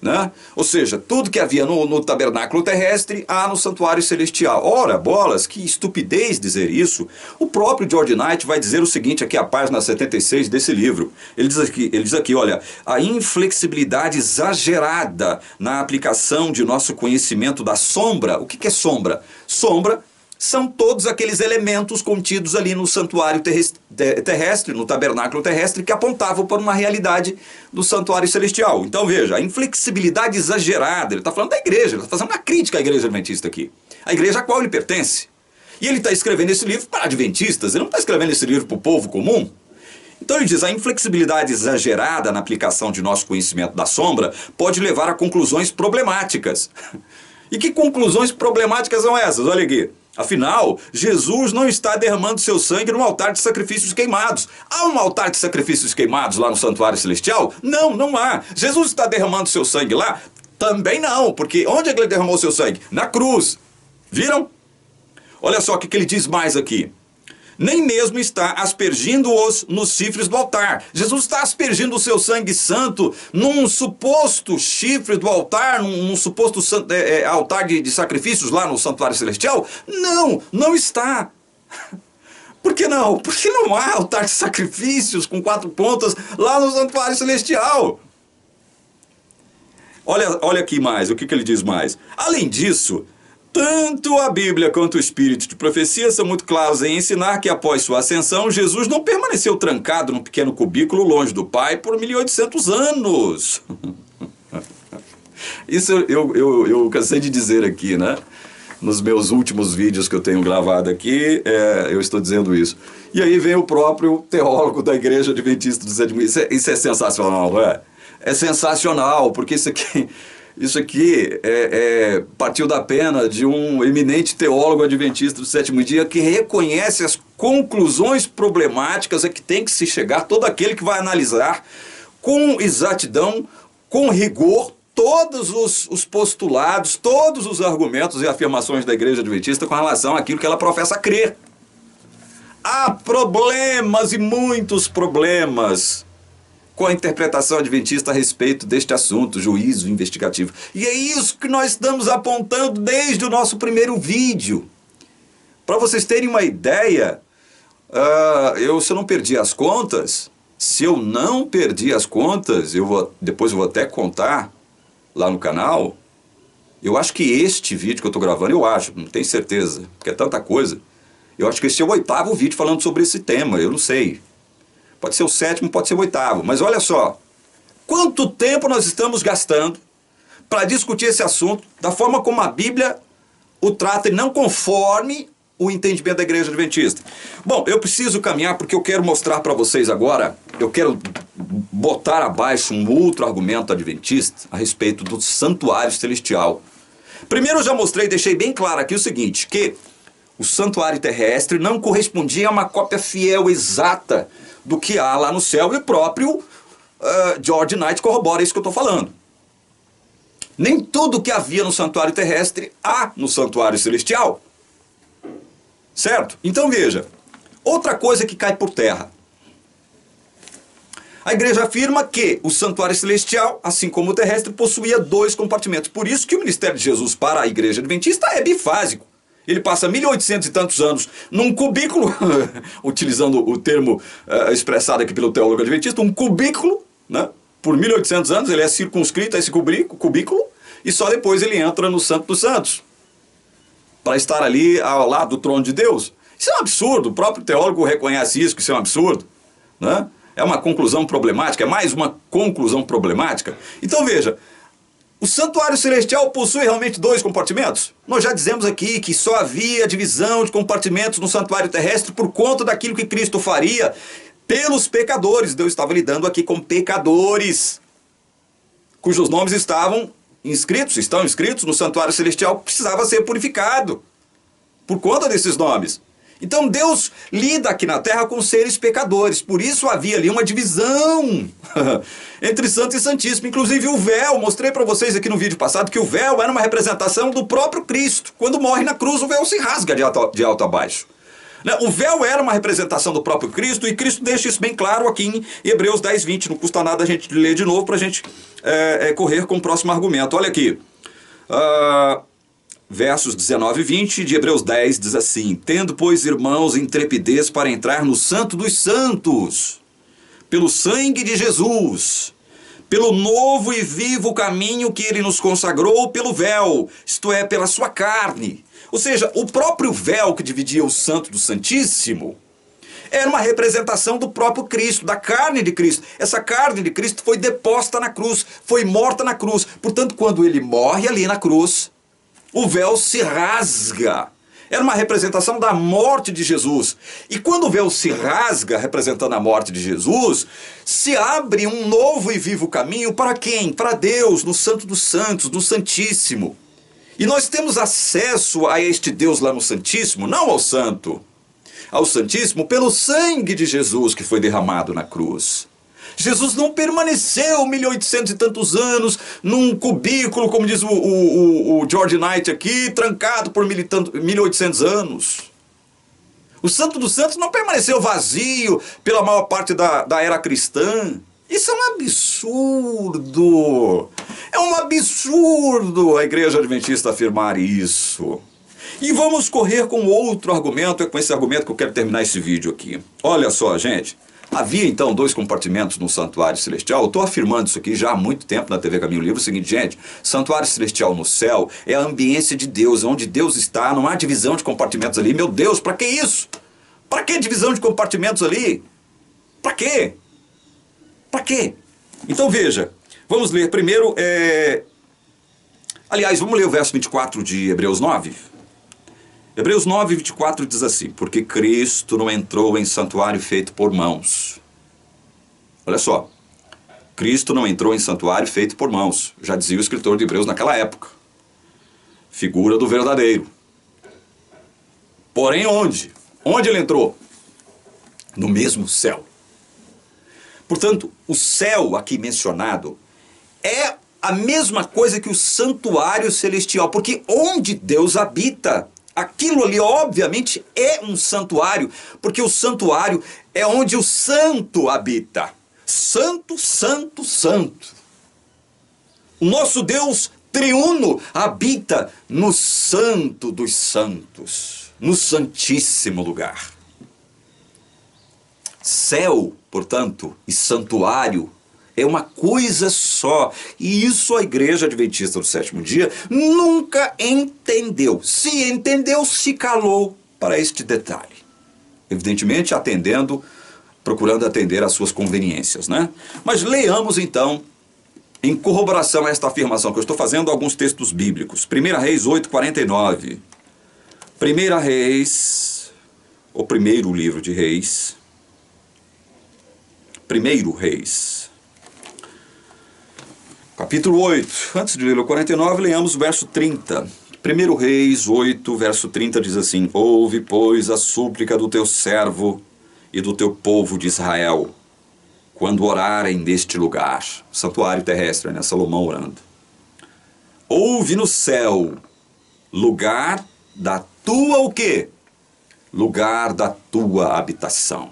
Né? Ou seja, tudo que havia no tabernáculo terrestre há no santuário celestial. Ora, bolas, que estupidez dizer isso. O próprio George Knight vai dizer o seguinte aqui, a página 76 desse livro. Ele diz aqui, olha, a inflexibilidade exagerada na aplicação de nosso conhecimento da sombra. O que é sombra? Sombra são todos aqueles elementos contidos ali no santuário terrestre, no tabernáculo terrestre, que apontavam para uma realidade do santuário celestial. Então veja, a inflexibilidade exagerada, ele está falando da igreja, ele está fazendo uma crítica à igreja adventista aqui, a igreja a qual ele pertence. E ele está escrevendo esse livro para adventistas, ele não está escrevendo esse livro para o povo comum. Então ele diz, a inflexibilidade exagerada na aplicação de nosso conhecimento da sombra pode levar a conclusões problemáticas. E que conclusões problemáticas são essas? Olha aqui. Afinal, Jesus não está derramando seu sangue no altar de sacrifícios queimados. Há um altar de sacrifícios queimados lá no santuário celestial? Não, não há. Jesus está derramando seu sangue lá? Também não, porque onde é que ele derramou seu sangue? Na cruz. Viram? Olha só o que ele diz mais aqui. Nem mesmo está aspergindo-os nos chifres do altar. Jesus está aspergindo o seu sangue santo num suposto chifre do altar, num suposto altar de sacrifícios lá no santuário celestial? Não, não está. Por que não? Porque não há altar de sacrifícios com 4 pontas lá no santuário celestial. Olha aqui mais, o que ele diz mais. Além disso, tanto a Bíblia quanto o Espírito de profecia são muito claros em ensinar que após sua ascensão, Jesus não permaneceu trancado num pequeno cubículo longe do Pai por 1800 anos. Isso eu cansei de dizer aqui, né? Nos meus últimos vídeos que eu tenho gravado aqui, eu estou dizendo isso. E aí vem o próprio teólogo da Igreja Adventista dos Sétimos. Isso é sensacional, não é? É sensacional, porque isso aqui partiu da pena de um eminente teólogo adventista do sétimo dia que reconhece as conclusões problemáticas a que tem que se chegar todo aquele que vai analisar com exatidão, com rigor, todos os postulados, todos os argumentos e afirmações da igreja adventista com relação àquilo que ela professa crer. Há problemas e muitos problemas com a interpretação adventista a respeito deste assunto, juízo investigativo. E é isso que nós estamos apontando desde o nosso primeiro vídeo. Para vocês terem uma ideia, se eu não perdi as contas, depois eu vou até contar lá no canal, eu acho que este vídeo que eu estou gravando, não tenho certeza, porque é tanta coisa, eu acho que esse é o 8º vídeo falando sobre esse tema, eu não sei. Pode ser o 7º, pode ser o 8º. Mas olha só, quanto tempo nós estamos gastando para discutir esse assunto da forma como a Bíblia o trata e não conforme o entendimento da igreja adventista. Bom, eu preciso caminhar porque eu quero mostrar para vocês agora, eu quero botar abaixo um outro argumento adventista a respeito do santuário celestial. Primeiro eu já mostrei, deixei bem claro aqui o seguinte, que o santuário terrestre não correspondia a uma cópia fiel, exata, do que há lá no céu, e o próprio George Knight corrobora isso que eu estou falando. Nem tudo que havia no santuário terrestre há no santuário celestial. Certo? Então veja, outra coisa que cai por terra. A igreja afirma que o santuário celestial, assim como o terrestre, possuía 2 compartimentos. Por isso que o ministério de Jesus para a igreja adventista é bifásico. Ele passa 1800 e tantos anos num cubículo, utilizando o termo expressado aqui pelo teólogo adventista, um cubículo, né? Por 1800 anos ele é circunscrito a esse cubículo e só depois ele entra no Santo dos Santos, para estar ali ao lado do trono de Deus. Isso é um absurdo, o próprio teólogo reconhece isso, que isso é um absurdo, né? É uma conclusão problemática, é mais uma conclusão problemática. Então veja, o santuário celestial possui realmente 2 compartimentos? Nós já dizemos aqui que só havia divisão de compartimentos no santuário terrestre por conta daquilo que Cristo faria pelos pecadores. Deus estava lidando aqui com pecadores, cujos nomes estão inscritos no santuário celestial, precisava ser purificado por conta desses nomes. Então Deus lida aqui na terra com seres pecadores, por isso havia ali uma divisão entre santo e santíssimo. Inclusive o véu, mostrei para vocês aqui no vídeo passado que o véu era uma representação do próprio Cristo. Quando morre na cruz, o véu se rasga de alto a baixo. O véu era uma representação do próprio Cristo, e Cristo deixa isso bem claro aqui em Hebreus 10, 20. Não custa nada a gente ler de novo para a gente correr com o próximo argumento. Olha aqui. Versos 19 e 20 de Hebreus 10 diz assim: tendo, pois, irmãos, intrepidez para entrar no santo dos santos, pelo sangue de Jesus, pelo novo e vivo caminho que ele nos consagrou pelo véu, isto é, pela sua carne. Ou seja, o próprio véu que dividia o Santo do Santíssimo era uma representação do próprio Cristo, da carne de Cristo. Essa carne de Cristo foi deposta na cruz, foi morta na cruz. Portanto, quando ele morre ali na cruz, o véu se rasga. Era uma representação da morte de Jesus. E quando o véu se rasga, representando a morte de Jesus, se abre um novo e vivo caminho para quem? Para Deus, no Santo dos Santos, no Santíssimo. E nós temos acesso a este Deus lá no Santíssimo, não ao Santo, ao Santíssimo, pelo sangue de Jesus que foi derramado na cruz. Jesus não permaneceu 1800 e tantos anos num cubículo, como diz o George Knight aqui, trancado por 1800 anos. O Santo dos Santos não permaneceu vazio pela maior parte da era cristã. Isso é um absurdo. É um absurdo a Igreja Adventista afirmar isso. E vamos correr com outro argumento, é com esse argumento que eu quero terminar esse vídeo aqui. Olha só, gente. Havia então 2 compartimentos no santuário celestial. Eu estou afirmando isso aqui já há muito tempo na TV Caminho Livre. É o seguinte, gente, santuário celestial no céu é a ambiência de Deus, onde Deus está, não há divisão de compartimentos ali. Meu Deus, para que isso? Para que divisão de compartimentos ali? Para quê? Para quê? Então veja, vamos ler primeiro, aliás, vamos ler o verso 24 de Hebreus 9. Hebreus 9, 24 diz assim: porque Cristo não entrou em santuário feito por mãos. Olha só, Cristo não entrou em santuário feito por mãos, já dizia o escritor de Hebreus naquela época. Figura do verdadeiro. Porém onde? Onde ele entrou? No mesmo céu. Portanto, o céu aqui mencionado é a mesma coisa que o santuário celestial, porque onde Deus habita, aquilo ali, obviamente, é um santuário, porque o santuário é onde o santo habita. Santo, santo, santo. O nosso Deus triuno habita no santo dos santos, no santíssimo lugar. Céu, portanto, e santuário é uma coisa só. E isso a Igreja Adventista do Sétimo Dia nunca entendeu. Se entendeu, se calou para este detalhe. Evidentemente, procurando atender às suas conveniências, né? Mas leamos então, em corroboração a esta afirmação que eu estou fazendo, alguns textos bíblicos. 1 Reis 8, 49. 1 Reis, o primeiro livro de Reis. 1 Reis. Capítulo 8, antes de ler o 49, leamos o verso 30. 1 Reis 8, verso 30 diz assim: ouve, pois, a súplica do teu servo e do teu povo de Israel, quando orarem neste lugar. Santuário terrestre, né? Salomão orando. Ouve no céu, lugar da tua o quê? Lugar da tua habitação.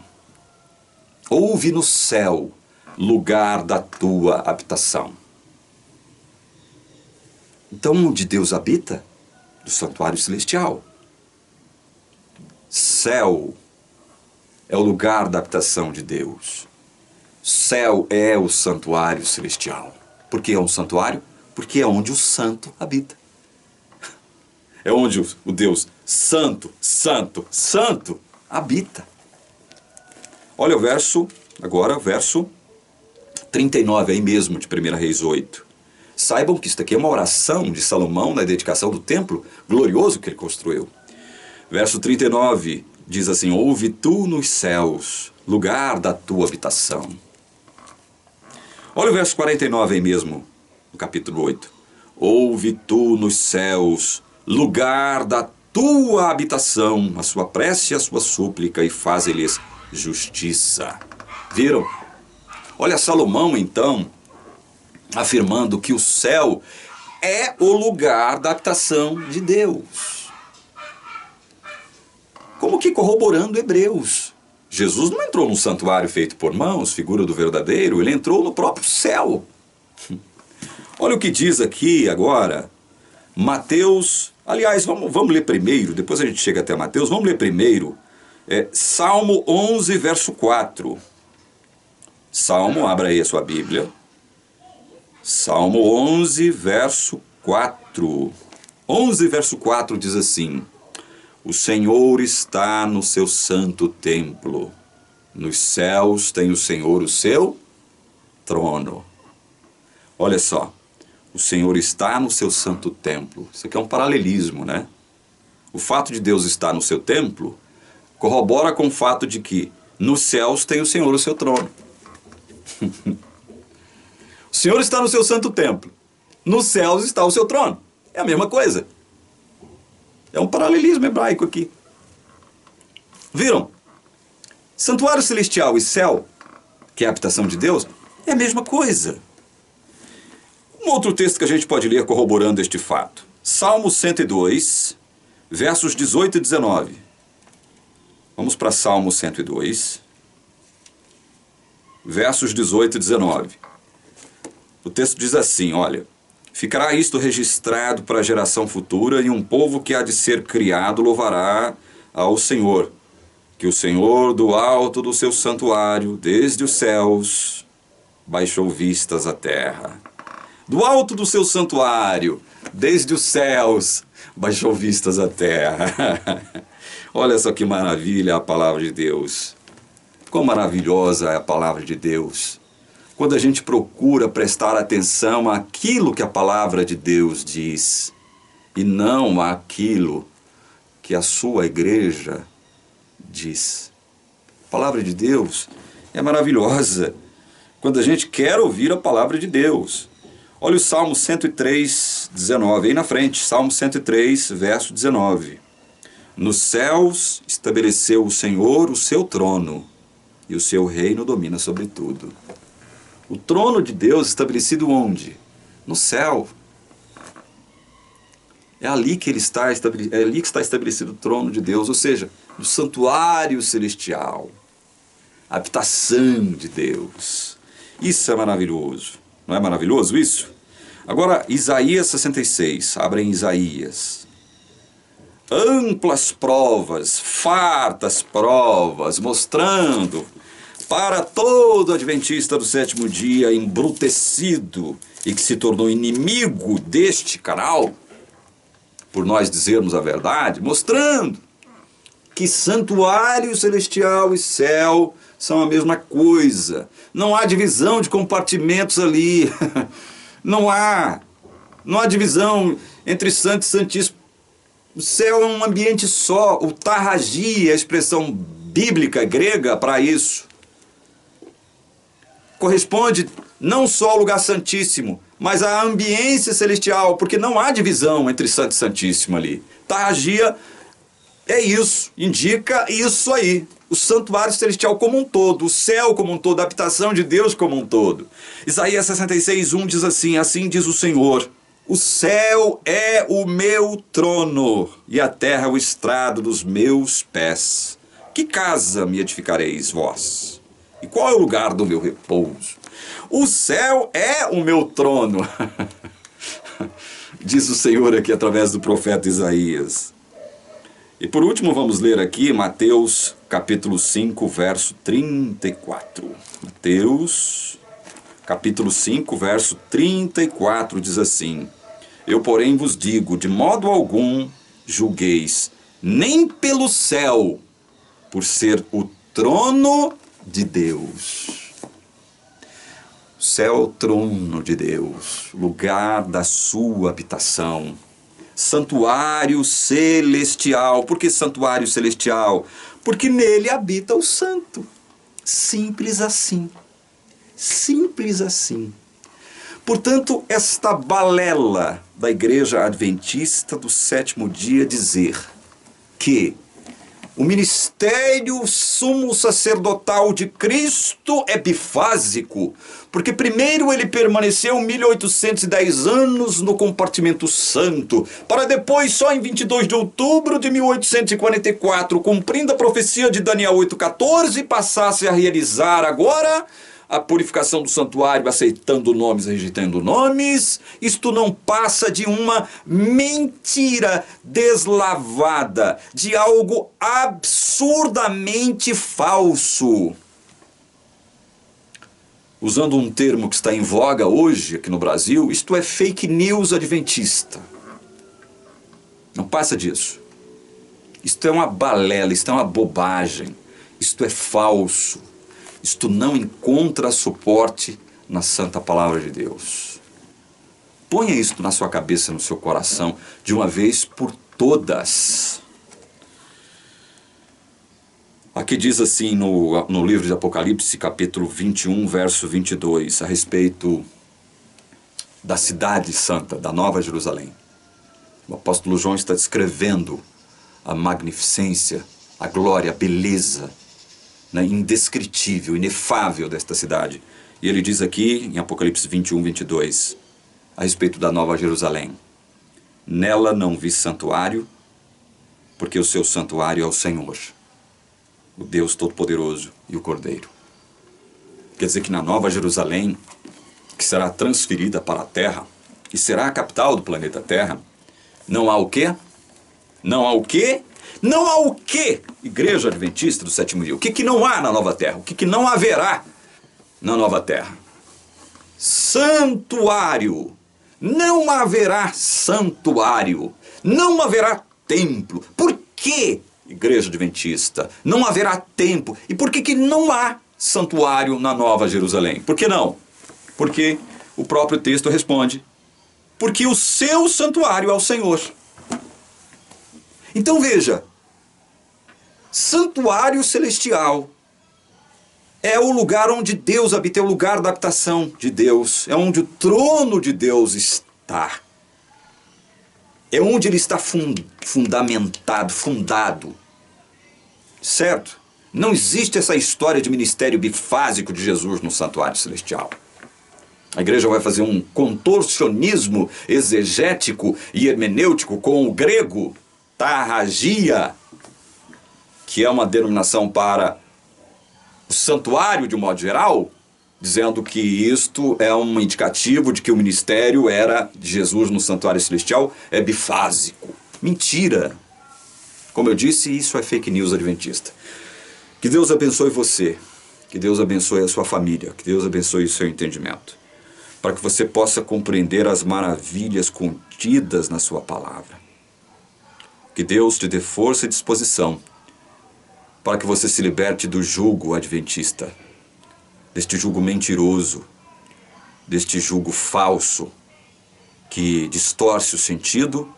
Ouve no céu, lugar da tua habitação. Então, onde Deus habita? Do santuário celestial. Céu é o lugar da habitação de Deus. Céu é o santuário celestial. Por que é um santuário? Porque é onde o santo habita. É onde o Deus santo, santo, santo habita. Olha o verso, agora o verso 39 aí mesmo de 1 Reis 8. Saibam que isso aqui é uma oração de Salomão na dedicação do templo glorioso que ele construiu. Verso 39 diz assim: ouve tu nos céus, lugar da tua habitação. Olha o verso 49 aí mesmo, no capítulo 8. Ouve tu nos céus, lugar da tua habitação, a sua prece e a sua súplica, e faze-lhes justiça. Viram? Olha Salomão então afirmando que o céu é o lugar da habitação de Deus. Como que corroborando Hebreus. Jesus não entrou num santuário feito por mãos, figura do verdadeiro, ele entrou no próprio céu. Olha o que diz aqui agora, Mateus, aliás, vamos ler primeiro, depois a gente chega até Mateus, vamos ler primeiro, Salmo 11, verso 4. Salmo, abra aí a sua Bíblia. Salmo 11, verso 4. 11, verso 4 diz assim: o Senhor está no seu santo templo. Nos céus tem o Senhor o seu trono. Olha só, o Senhor está no seu santo templo. Isso aqui é um paralelismo, né? O fato de Deus estar no seu templo corrobora com o fato de que nos céus tem o Senhor o seu trono. O Senhor está no seu santo templo. Nos céus está o seu trono. É a mesma coisa. É um paralelismo hebraico aqui. Viram? Santuário celestial e céu, que é a habitação de Deus, é a mesma coisa. Um outro texto que a gente pode ler corroborando este fato. Salmo 102, versos 18 e 19. Vamos para Salmo 102, versos 18 e 19. O texto diz assim, olha: ficará isto registrado para a geração futura, e um povo que há de ser criado louvará ao Senhor, que o Senhor do alto do seu santuário, desde os céus, baixou vistas à terra. Do alto do seu santuário, desde os céus, baixou vistas à terra. Olha só que maravilha a palavra de Deus. Quão maravilhosa é a palavra de Deus. Quando a gente procura prestar atenção àquilo que a palavra de Deus diz, e não àquilo que a sua igreja diz. A palavra de Deus é maravilhosa quando a gente quer ouvir a palavra de Deus. Olha o Salmo 103, 19, aí na frente, Salmo 103, verso 19. Nos céus estabeleceu o Senhor o seu trono, e o seu reino domina sobre tudo. O trono de Deus estabelecido onde? No céu. É ali que ele está, é ali que está estabelecido o trono de Deus, ou seja, no santuário celestial, a habitação de Deus. Isso é maravilhoso. Não é maravilhoso isso? Agora, Isaías 66, abrem Isaías. Amplas provas, fartas provas, mostrando para todo adventista do sétimo dia embrutecido e que se tornou inimigo deste canal, por nós dizermos a verdade, mostrando que santuário celestial e céu são a mesma coisa. Não há divisão de compartimentos ali. Não há divisão entre santo e santíssimo. O céu é um ambiente só. O tarragi é a expressão bíblica grega para isso. Corresponde não só ao lugar santíssimo, mas à ambiência celestial, porque não há divisão entre santo e santíssimo ali. Tarragia é isso, indica isso aí. O santuário celestial como um todo, o céu como um todo, a habitação de Deus como um todo. Isaías 66, 1 diz assim: assim diz o Senhor: o céu é o meu trono, e a terra o estrado dos meus pés. Que casa me edificareis vós? E qual é o lugar do meu repouso? O céu é o meu trono, diz o Senhor aqui através do profeta Isaías. E por último vamos ler aqui Mateus capítulo 5, verso 34. Mateus capítulo 5, verso 34 diz assim: eu, porém, vos digo, de modo algum julgueis, nem pelo céu, por ser o trono de Deus. O céu é o trono de Deus, lugar da sua habitação. Santuário celestial. Por que santuário celestial? Porque nele habita o santo. Simples assim. Simples assim. Portanto, esta balela da Igreja Adventista do sétimo dia dizer que o ministério sumo sacerdotal de Cristo é bifásico, porque primeiro ele permaneceu 1810 anos no compartimento santo, para depois, só em 22 de outubro de 1844, cumprindo a profecia de Daniel 8,14, passasse a realizar agora a purificação do santuário, aceitando nomes, rejeitando nomes. Isto não passa de uma mentira deslavada, de algo absurdamente falso. usando um termo que está em voga hoje aqui no Brasil, isto é fake news adventista. Não passa disso. Isto é uma balela, isto é uma bobagem, isto é falso. Isto não encontra suporte na santa palavra de Deus. Ponha isto na sua cabeça, no seu coração, de uma vez por todas. Aqui diz assim no livro de Apocalipse, capítulo 21, verso 22, a respeito da cidade santa, da Nova Jerusalém. O apóstolo João está descrevendo a magnificência, a glória, a beleza, né, indescritível, inefável desta cidade. E ele diz aqui, em Apocalipse 21, 22, a respeito da Nova Jerusalém: nela não vi santuário, porque o seu santuário é o Senhor, o Deus Todo-Poderoso e o Cordeiro. Quer dizer que na Nova Jerusalém, que será transferida para a Terra, e será a capital do planeta Terra, não há o quê? Não há o quê? Não há o quê? Igreja Adventista do Sétimo Dia. O que não há na Nova Terra? O que não haverá na Nova Terra? Santuário. Não haverá santuário. Não haverá templo. Por quê, Igreja Adventista? Não haverá templo. E por que não há santuário na Nova Jerusalém? Por que não? Porque o próprio texto responde: porque o seu santuário é o Senhor. Então veja, santuário celestial é o lugar onde Deus habita, é o lugar da habitação de Deus, é onde o trono de Deus está. É onde ele está fundamentado, fundado. Certo? Não existe essa história de ministério bifásico de Jesus no santuário celestial. A igreja vai fazer um contorcionismo exegético e hermenêutico com o grego tarragia, que é uma denominação para o santuário de um modo geral, dizendo que isto é um indicativo de que o ministério de Jesus no santuário celestial é bifásico. Mentira! Como eu disse, isso é fake news adventista. Que Deus abençoe você, que Deus abençoe a sua família, que Deus abençoe o seu entendimento, para que você possa compreender as maravilhas contidas na sua palavra. Que Deus te dê força e disposição para que você se liberte do jugo adventista, deste jugo mentiroso, deste jugo falso, que distorce o sentido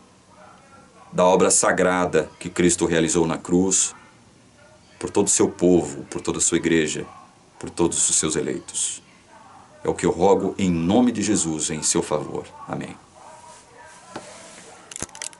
da obra sagrada que Cristo realizou na cruz, por todo o seu povo, por toda a sua igreja, por todos os seus eleitos. É o que eu rogo em nome de Jesus, em seu favor. Amém.